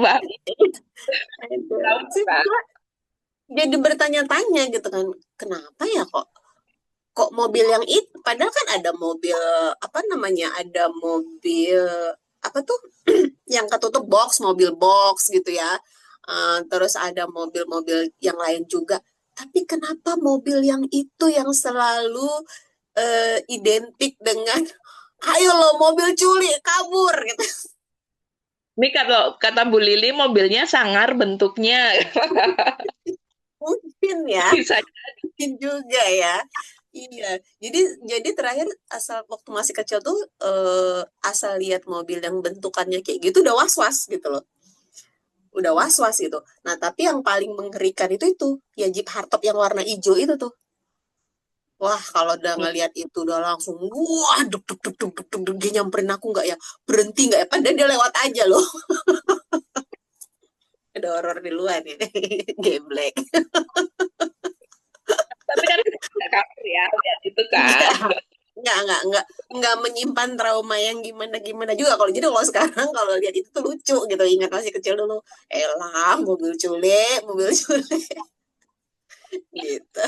Wah, tahu Aduh. kan? Jadi bertanya-tanya gitu kan, kenapa ya kok mobil yang itu padahal kan ada mobil apa namanya ada mobil apa tuh yang ketutup box mobil box gitu ya. Terus ada mobil-mobil yang lain juga tapi kenapa mobil yang itu yang selalu identik dengan ayo lo mobil curi kabur gitu. Ini kata Bu Lili mobilnya sangar bentuknya. Mungkin ya Bisa. mungkin juga ya. Iya, jadi terakhir asal waktu masih kecil tuh asal lihat mobil yang bentukannya kayak gitu udah was-was gitu loh. Udah was-was gitu. Nah, tapi yang paling mengerikan itu ya Jeep hardtop yang warna hijau itu tuh. Wah, kalau udah ngelihat itu udah langsung wah duk duk duk duk duk duk, duk. Dia nyamperin aku nggak ya? Berhenti nggak ya? Padahal dia lewat aja loh. Ada horor di luar ya. Geblek. Tapi kan nggak kafir ya, lihat itu Enggak, kan. enggak menyimpan trauma yang gimana juga. Kalau sekarang kalau lihat itu tuh lucu gitu. Ingat masih kecil dulu. Elah, mobil cule gitu.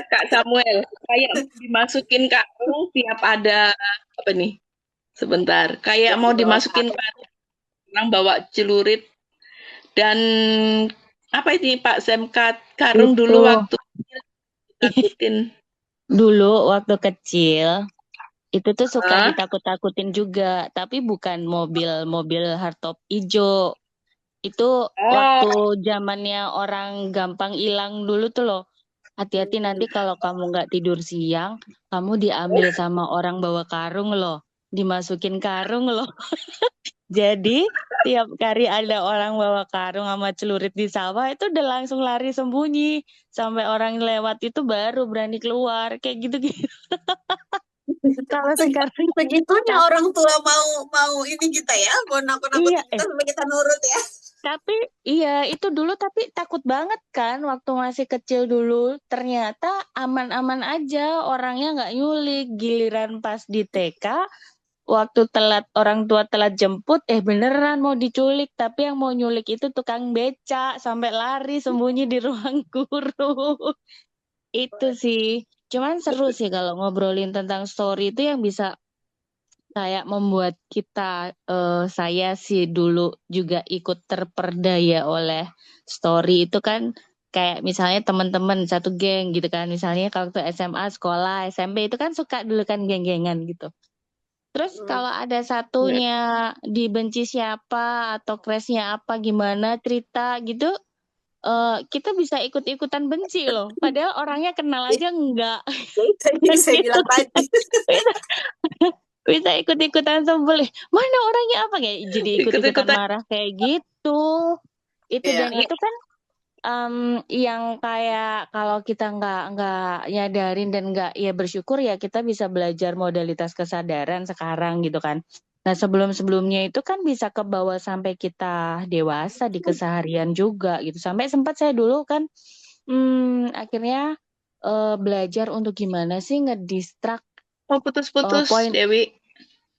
Kak Samuel, kayak dimasukin karung tiap ada apa nih? Sebentar, kayak Yang mau dibawa dimasukin karung. karung, orang bawa celurit dan apa ini Pak Semkat karung Itu dulu waktu takutin. dulu waktu kecil itu tuh suka Hah? ditakut-takutin juga, tapi bukan mobil hardtop ijo. Itu Oh, waktu zamannya orang gampang hilang dulu tuh loh. Hati-hati nanti kalau kamu nggak tidur siang, kamu diambil sama orang bawa karung loh. Dimasukin karung loh. Jadi tiap kali ada orang bawa karung sama celurit di sawah itu udah langsung lari sembunyi. Sampai orang lewat itu baru berani keluar. Kayak gitu-gitu. Kalau Segi- sekarang Segitunya tak, orang tua mau ini kita ya, mau iya nakut-nakutin kita sampai kita nurut ya. tapi iya itu dulu tapi takut banget kan waktu masih kecil dulu. Ternyata aman-aman aja, orangnya nggak nyulik. Giliran pas di TK, waktu orang tua telat jemput, beneran mau diculik. Tapi yang mau nyulik itu tukang beca, sampai lari sembunyi di ruang guru. Itu sih. Cuman seru sih kalau ngobrolin tentang story itu yang bisa kayak membuat kita, saya sih dulu juga ikut terperdaya oleh story itu kan, kayak misalnya teman-teman satu geng gitu kan, misalnya kalau waktu SMA, sekolah, SMP itu kan suka dulu kan geng-gengan gitu. Terus Hmm. kalau ada satunya dibenci siapa atau crushnya apa gimana cerita gitu, kita bisa ikut-ikutan benci loh. Padahal orangnya kenal aja enggak. Jadi tadi Kan saya gitu. bilang tadi. Bisa ikut-ikutan sebel. Mana orangnya apa kayak jadi ikut-ikutan ikut-ikutan. marah kayak gitu. Itu Ya, dan itu kan yang kayak kalau kita nggak nyadarin dan nggak ya bersyukur ya kita bisa belajar modalitas kesadaran sekarang gitu kan. Nah sebelum-sebelumnya itu kan bisa ke bawah sampai kita dewasa di keseharian juga gitu. Sampai sempat saya dulu kan akhirnya belajar untuk gimana sih ngedistract Oh, putus-putus, point. Dewi.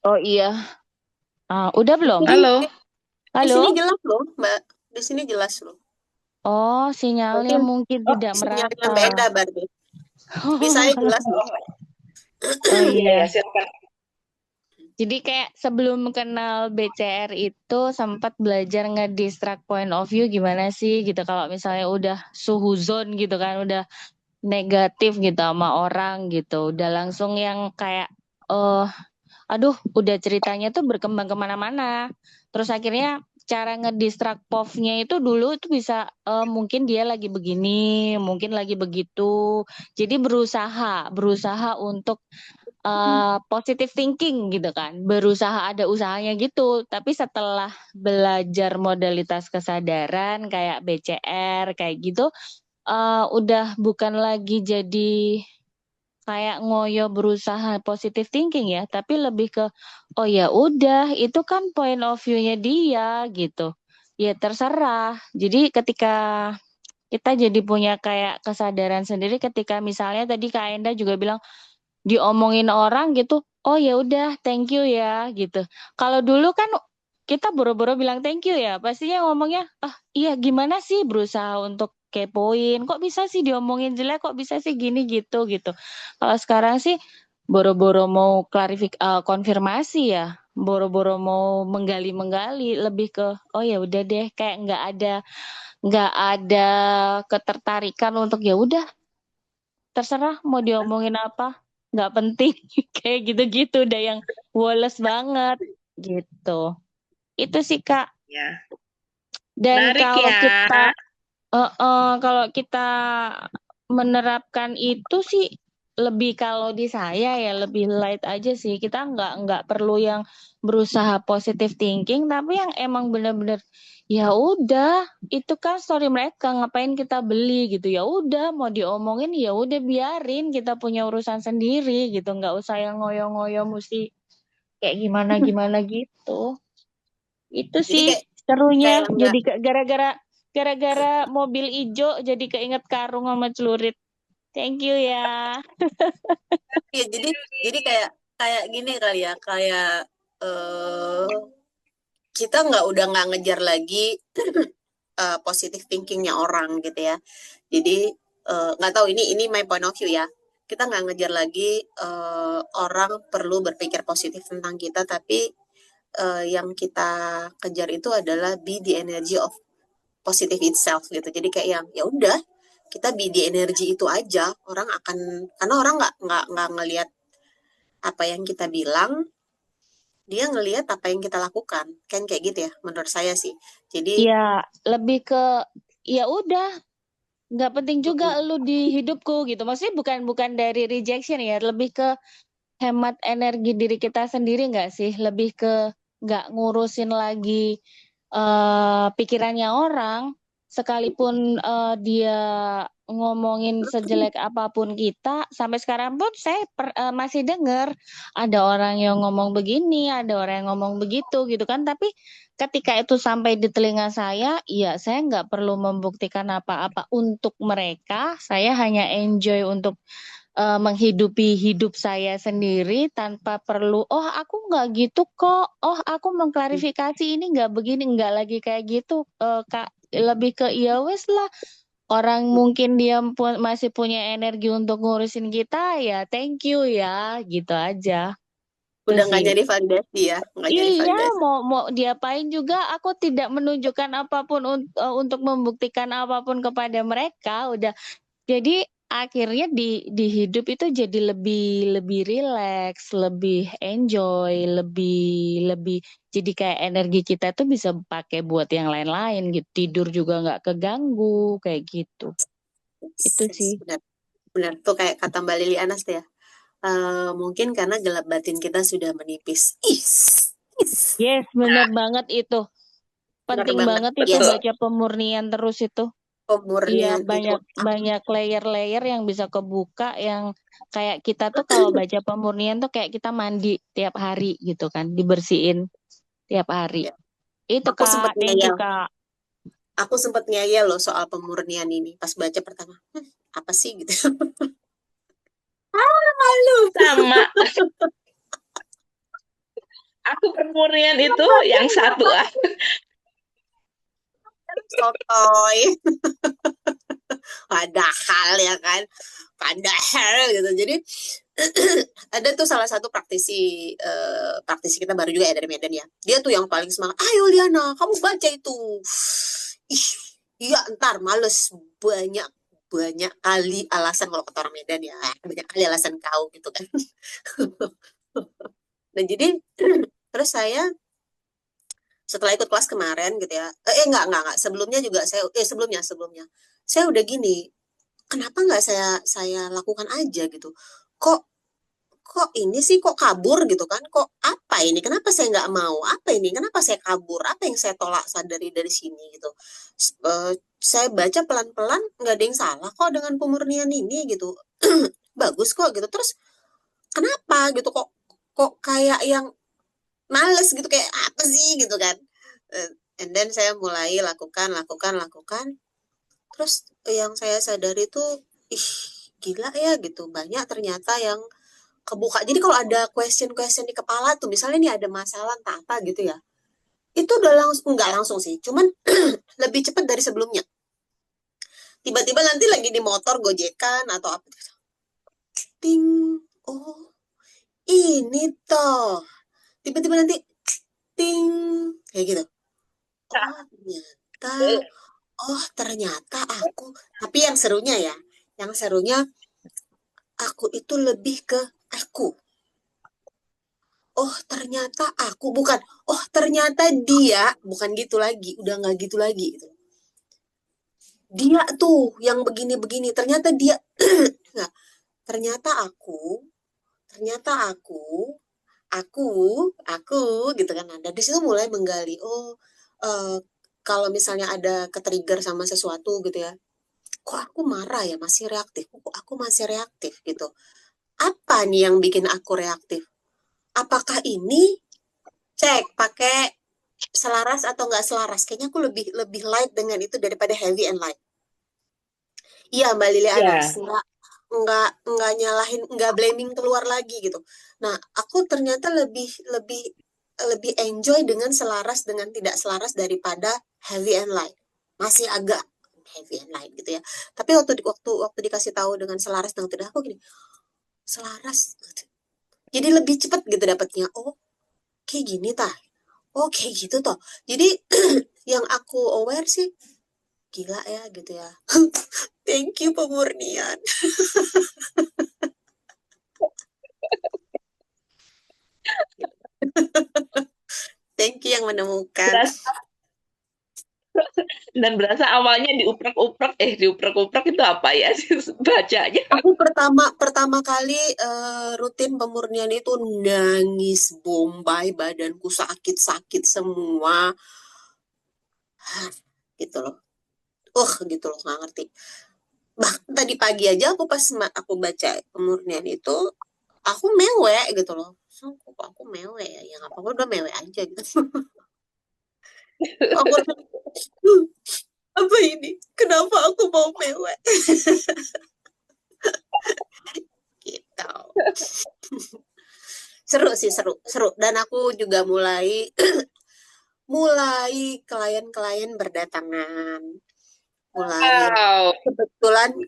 Oh iya. Udah belum? ini Halo. di sini Halo? jelas loh, Mbak. Di sini jelas loh. Oh, Berarti sinyalnya mungkin tidak sinyalnya merata. beda berarti. Di saya jelas loh. Oh Iya ya, iya. silakan. Jadi kayak sebelum kenal BCR itu sempat belajar ngedistract point of view gimana sih gitu. Kalau misalnya udah suhuzon gitu kan, udah negatif gitu sama orang gitu. Udah langsung yang kayak, eh aduh udah ceritanya tuh berkembang kemana-mana. Terus akhirnya cara ngedistract POV-nya itu dulu itu bisa mungkin dia lagi begini, mungkin lagi begitu. Jadi berusaha untuk positive thinking gitu kan. Berusaha ada usahanya gitu. Tapi setelah belajar modalitas kesadaran kayak BCR kayak gitu, udah bukan lagi jadi kayak ngoyo berusaha positive thinking ya, tapi lebih ke oh ya udah itu kan point of view-nya dia gitu. Ya terserah. Jadi ketika kita jadi punya kayak kesadaran sendiri ketika misalnya tadi Kak Enda juga bilang diomongin orang gitu, oh ya udah thank you ya gitu. Kalau dulu kan kita boro-boro bilang thank you ya, pastinya ngomongnya, ah iya gimana sih berusaha untuk kepoin, kok bisa sih diomongin jelek, kok bisa sih gini gitu gitu. Kalau sekarang sih boro-boro mau konfirmasi ya, boro-boro mau menggali-menggali, lebih ke oh ya udah deh kayak nggak ada ketertarikan untuk ya udah terserah mau diomongin apa, nggak penting. Kayak gitu-gitu udah yang woles banget gitu. Itu sih Kak. Ya. Dan Menarik ya. kalau kita menerapkan itu sih lebih kalau di saya ya lebih light aja sih. Kita nggak perlu yang berusaha positive thinking, tapi yang emang bener-bener ya udah itu kan story mereka, ngapain kita beli gitu. Ya udah mau diomongin ya udah biarin, kita punya urusan sendiri gitu, nggak usah yang ngoyo-ngoyo mesti kayak gimana-gimana gitu. Itu Jadi sih kayak serunya. nggak, Jadi gara-gara mobil ijo jadi keinget karung sama celurit. Thank you ya. ya jadi kayak kayak gini kali ya, kayak eh kita udah nggak ngejar lagi positive thinkingnya orang gitu ya. Jadi nggak tahu, ini my point of view ya. Kita nggak ngejar lagi orang perlu berpikir positif tentang kita, tapi yang kita kejar itu adalah be the energy of positive itself gitu. Jadi kayak yang ya udah, kita be the energy itu aja. Orang akan, karena orang nggak ngelihat apa yang kita bilang, dia ngelihat apa yang kita lakukan, kan kayak gitu ya menurut saya sih. Jadi Ya, lebih ke ya udah, nggak penting juga lu di hidupku gitu. Maksudnya bukan dari rejection ya, lebih ke hemat energi diri kita sendiri nggak sih? Lebih ke nggak ngurusin lagi pikirannya orang, sekalipun dia ngomongin sejelek apapun kita, sampai sekarang pun saya masih dengar ada orang yang ngomong begini, ada orang yang ngomong begitu gitu kan. Tapi ketika itu sampai di telinga saya, ya saya nggak perlu membuktikan apa-apa untuk mereka. Saya hanya enjoy untuk menghidupi hidup saya sendiri tanpa perlu, oh aku nggak gitu kok, oh aku mengklarifikasi ini nggak begini, nggak lagi kayak gitu, Kak. Lebih ke ya wes lah, orang mungkin dia masih punya energi untuk ngurusin kita, ya thank you ya, gitu aja. Itu udah nggak sih. nyari validasi ya, nggak nyari Iya, validasi. mau diapain juga aku tidak menunjukkan apapun untuk membuktikan apapun kepada mereka. Udah, jadi akhirnya di hidup itu jadi lebih lebih rileks, lebih enjoy, lebih lebih jadi kayak energi kita tuh bisa pakai buat yang lain-lain gitu. Tidur juga nggak keganggu kayak gitu. Itu Yes, sih. benar, benar tuh kayak kata Mbak Lili Anas tuh ya. Mungkin karena gelap batin kita sudah menipis. Is. Yes, bener banget itu. Benar Penting banget. banget itu Yes, Betul. baca pemurnian terus itu. Iya, pemurnian itu. banyak banyak layer-layer yang bisa kebuka, yang kayak kita tuh kalau baca pemurnian tuh kayak kita mandi tiap hari gitu kan, dibersihin tiap hari. Ya, Itu aku sempat Kak, thank you ngeyel. Kak. Aku sempat ngeyel loh soal pemurnian ini. Pas baca pertama, apa sih gitu. Malu. Sama. Aku pemurnian itu yang satu Sotoy. Padahal ya kan. Padahal gitu. Jadi ada tuh salah satu praktisi kita baru juga ya dari Medan ya. Dia tuh yang paling semangat. Ayo Liana, kamu baca itu. Ih, iya ntar males, banyak banyak kali alasan kalau kata orang Medan ya. Banyak kali alasan kau gitu kan. Nah jadi terus saya setelah ikut kelas kemarin gitu ya. Enggak. Sebelumnya juga sebelumnya saya udah gini. Kenapa nggak saya lakukan aja gitu? Kok kok ini sih, kok kabur gitu kan, kok apa ini, kenapa saya nggak mau, apa ini, kenapa saya kabur, apa yang saya tolak dari sini gitu. Saya baca pelan-pelan, nggak ada yang salah kok dengan pemurnian ini gitu. Bagus kok gitu. Terus kenapa gitu, kok kok kayak yang males gitu, kayak apa sih gitu kan. And then saya mulai lakukan. Terus yang saya sadari tuh, ih gila ya gitu, banyak ternyata yang kebuka. Jadi kalau ada question di kepala tuh, misalnya nih ada masalah entah apa gitu ya, itu udah langsung, nggak langsung sih, cuman lebih cepat dari sebelumnya. Tiba-tiba nanti lagi di motor gojekan atau apa, ting, oh ini toh, tiba-tiba nanti ting, kayak gitu. Oh ternyata aku, tapi yang serunya aku itu lebih ke aku. Oh ternyata aku, bukan oh ternyata dia, bukan gitu lagi, udah nggak gitu lagi gitu. Dia tuh yang begini-begini, ternyata dia. Nah, ternyata aku gitu kan. Dan di situ mulai menggali, kalau misalnya ada ke-trigger sama sesuatu gitu ya, kok aku marah ya, masih reaktif, kok aku masih reaktif gitu. Apa nih yang bikin aku reaktif? Apakah ini cek pakai selaras atau nggak selaras? Kayaknya aku lebih lebih light dengan itu daripada heavy and light. Iya, Mbak Liliana, Ya, nggak nyalahin, nggak blaming keluar lagi gitu. Nah, aku ternyata lebih lebih lebih enjoy dengan selaras dengan tidak selaras daripada heavy and light. Masih agak heavy and light gitu ya. Tapi waktu dikasih tahu dengan selaras dengan tidak, aku gini, selaras. Jadi lebih cepat gitu dapatnya. Oh, kayak gini tah. Oh, kayak gitu toh. Jadi yang aku aware sih, gila ya gitu ya. Thank you pemurnian. Thank you yang menemukan. berasa awalnya diuprek-uprek itu apa ya bacanya? Aku pertama kali rutin pemurnian itu nangis bombay, badanku sakit-sakit semua, gitu loh. Gitu loh, nggak ngerti. Bahkan tadi pagi aja aku baca pemurnian itu, aku mewek gitu loh. So, kok aku mewek ya? Yang apa udah mewek aja gitu. Aku apa ini? Kenapa aku mau mewek? Gitu. Seru sih, seru. Dan aku juga mulai klien-klien berdatangan. Mulai Wow.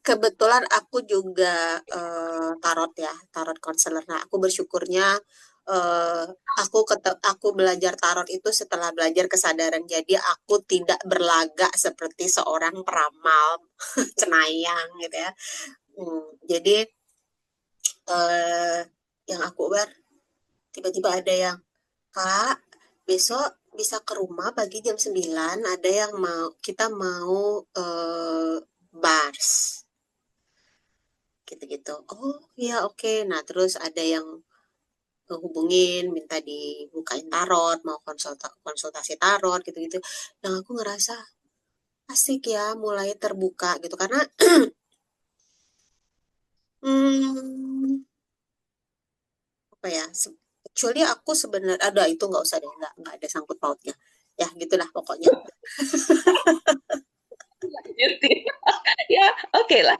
kebetulan aku juga tarot konselor. Nah, aku bersyukurnya aku belajar tarot itu setelah belajar kesadaran. Jadi aku tidak berlagak seperti seorang peramal cenayang gitu ya. Jadi yang aku tiba-tiba ada yang, Kak, besok bisa ke rumah pagi jam 9, ada yang kita mau bars. Gitu-gitu. Oh, ya oke. Nah, terus ada yang hubungin, minta dibukain tarot, mau konsultasi tarot gitu-gitu. Yang aku ngerasa asik ya, mulai terbuka gitu. Karena hmm, apa ya, kecuali aku sebenarnya, ada itu nggak usah deh, nggak ada sangkut pautnya. Ya, gitulah pokoknya. Ya, oke lah.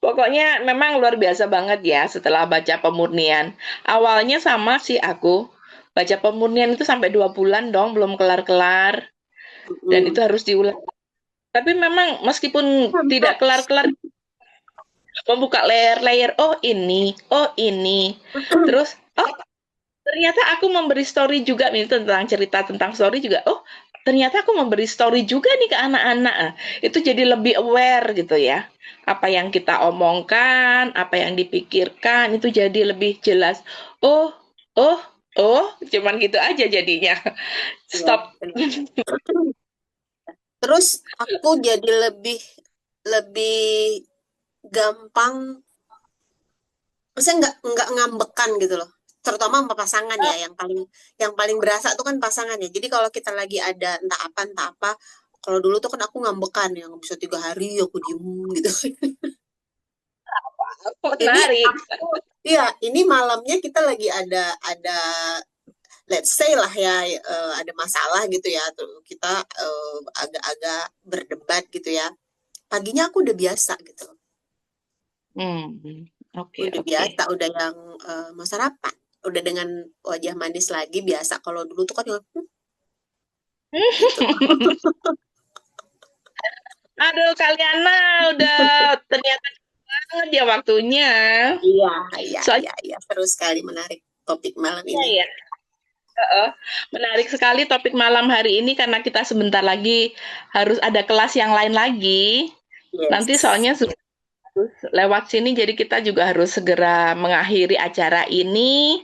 Pokoknya memang luar biasa banget ya setelah baca pemurnian. Awalnya sama sih aku. Baca pemurnian itu sampai 2 bulan dong, belum kelar-kelar. Dan itu harus diulang. Tapi memang meskipun tidak kelar-kelar, membuka layer-layer, oh ini. Terus, oh ternyata aku memberi story juga nih tentang cerita tentang story juga. Oh, ternyata aku memberi story juga nih ke anak-anak. Itu jadi lebih aware gitu ya. Apa yang kita omongkan, apa yang dipikirkan itu jadi lebih jelas. Oh, oh, cuman gitu aja jadinya. Stop. Terus aku jadi lebih lebih gampang, maksudnya nggak ngambekan gitu loh, terutama sama pasangan ya, yang paling berasa tuh kan pasangannya. Jadi kalau kita lagi ada entah apa, kalau dulu tuh kan aku ngambekan yang bisa 3 hari aku diem gitu. Ini Menarik. ini malamnya kita lagi ada let's say lah ya, ada masalah gitu ya, tuh kita agak-agak berdebat gitu ya. Paginya aku udah biasa gitu. Oke. Udah biasa, udah yang mau sarapan, udah dengan wajah manis lagi biasa. Kalau dulu tuh kan yang gitu. Aduh, Kaliana udah ternyata banget ya waktunya. Iya, seru sekali, menarik topik malam ini. Iya. Menarik sekali topik malam hari ini karena kita sebentar lagi harus ada kelas yang lain lagi. Yes. Nanti soalnya lewat sini, jadi kita juga harus segera mengakhiri acara ini.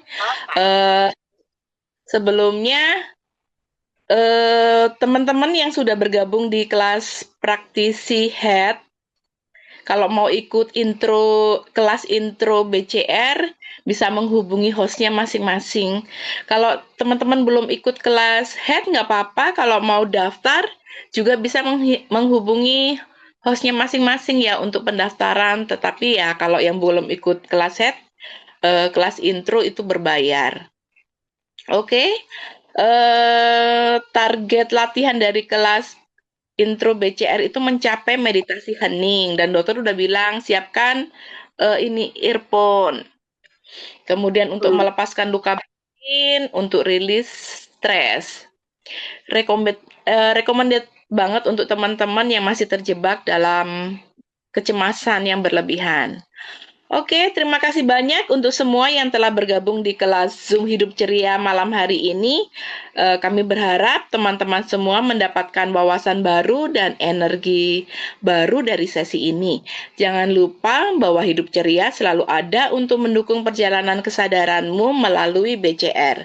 Sebelumnya, teman-teman yang sudah bergabung di kelas praktisi head, Kalau mau ikut kelas intro BCR, bisa menghubungi hostnya masing-masing. Kalau teman-teman belum ikut kelas head, nggak apa-apa. Kalau mau daftar, juga bisa menghubungi hostnya masing-masing ya untuk pendaftaran. Tetapi ya kalau yang belum ikut kelas head, kelas intro itu berbayar. Oke. Target latihan dari kelas intro BCR itu mencapai meditasi hening, dan dokter udah bilang siapkan ini earphone. Kemudian untuk melepaskan luka batin, untuk rilis stres. Recommended banget untuk teman-teman yang masih terjebak dalam kecemasan yang berlebihan. Oke, terima kasih banyak untuk semua yang telah bergabung di kelas Zoom Hidup Ceria malam hari ini. Kami berharap teman-teman semua mendapatkan wawasan baru dan energi baru dari sesi ini. Jangan lupa bahwa Hidup Ceria selalu ada untuk mendukung perjalanan kesadaranmu melalui BCR.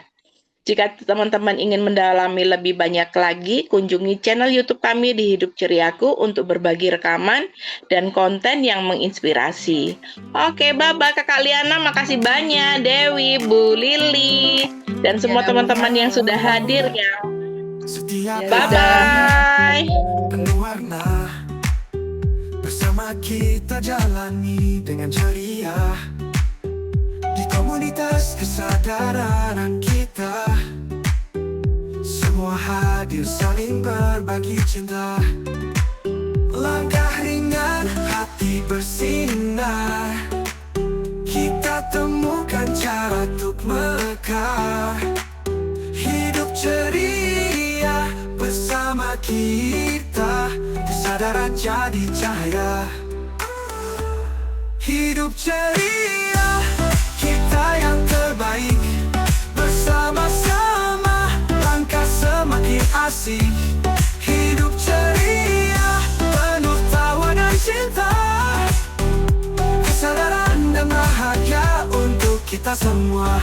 Jika teman-teman ingin mendalami lebih banyak lagi, kunjungi channel YouTube kami di Hidup Ceriaku untuk berbagi rekaman dan konten yang menginspirasi. Oke, bye-bye Kakak Liana, makasih banyak. Dewi, Bu Lili, dan semua teman-teman yang sudah hadir ya. Bye-bye. Penuh warna, bersama kita jalani dengan ceria di komunitas kesadaran kita. Semua hadir saling berbagi cinta. Langkah ringan, hati bersinar. Kita temukan cara untuk mekar. Hidup ceria bersama kita. Kesadaran jadi cahaya. Hidup ceria, kita yang terbaik. Bersama-sama, langkah semakin asik. Hidup ceria, penuh tawa dan cinta. Kesadaran dan bahagia untuk kita semua.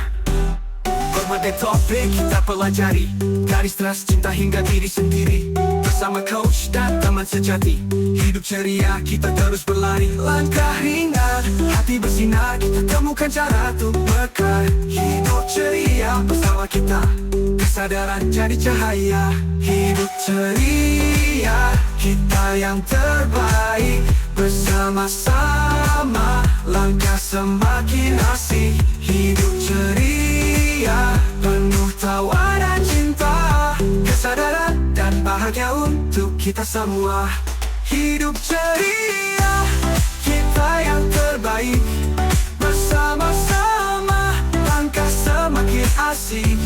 Berbagai topik kita pelajari, dari stres, cinta hingga diri sendiri. Bersama coach dan teman sejati, hidup ceria kita terus berlari. Langkah ringan, hati bersinar, kita temukan cara untuk mekar. Hidup ceria bersama kita, kesadaran jadi cahaya. Hidup ceria, kita yang terbaik. Bersama-sama, langkah semakin asik. Hidup ceria, penuh tawa dan cinta. Kesadaran dan bahagia untuk kita semua. Hidup ceria, kita yang terbaik. Bersama-sama, langkah semakin asik.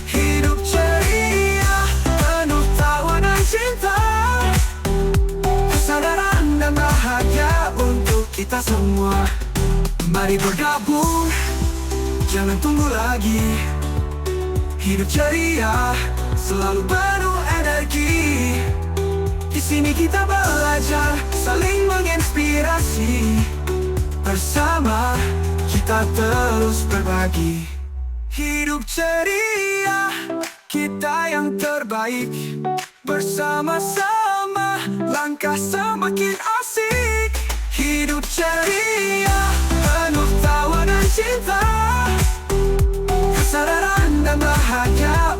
Hidup ceria, penuh tawa dan cinta. Kesadaran dan bahagia untuk kita semua. Mari bergabung, jangan tunggu lagi. Hidup ceria, selalu penuh energi. Di sini kita belajar, saling menginspirasi. Bersama kita terus berbagi. Hidup ceria, kita yang terbaik. Bersama-sama, langkah semakin asik. Hidup ceria, penuh tawa dan cinta. Kesadaran dan bahagia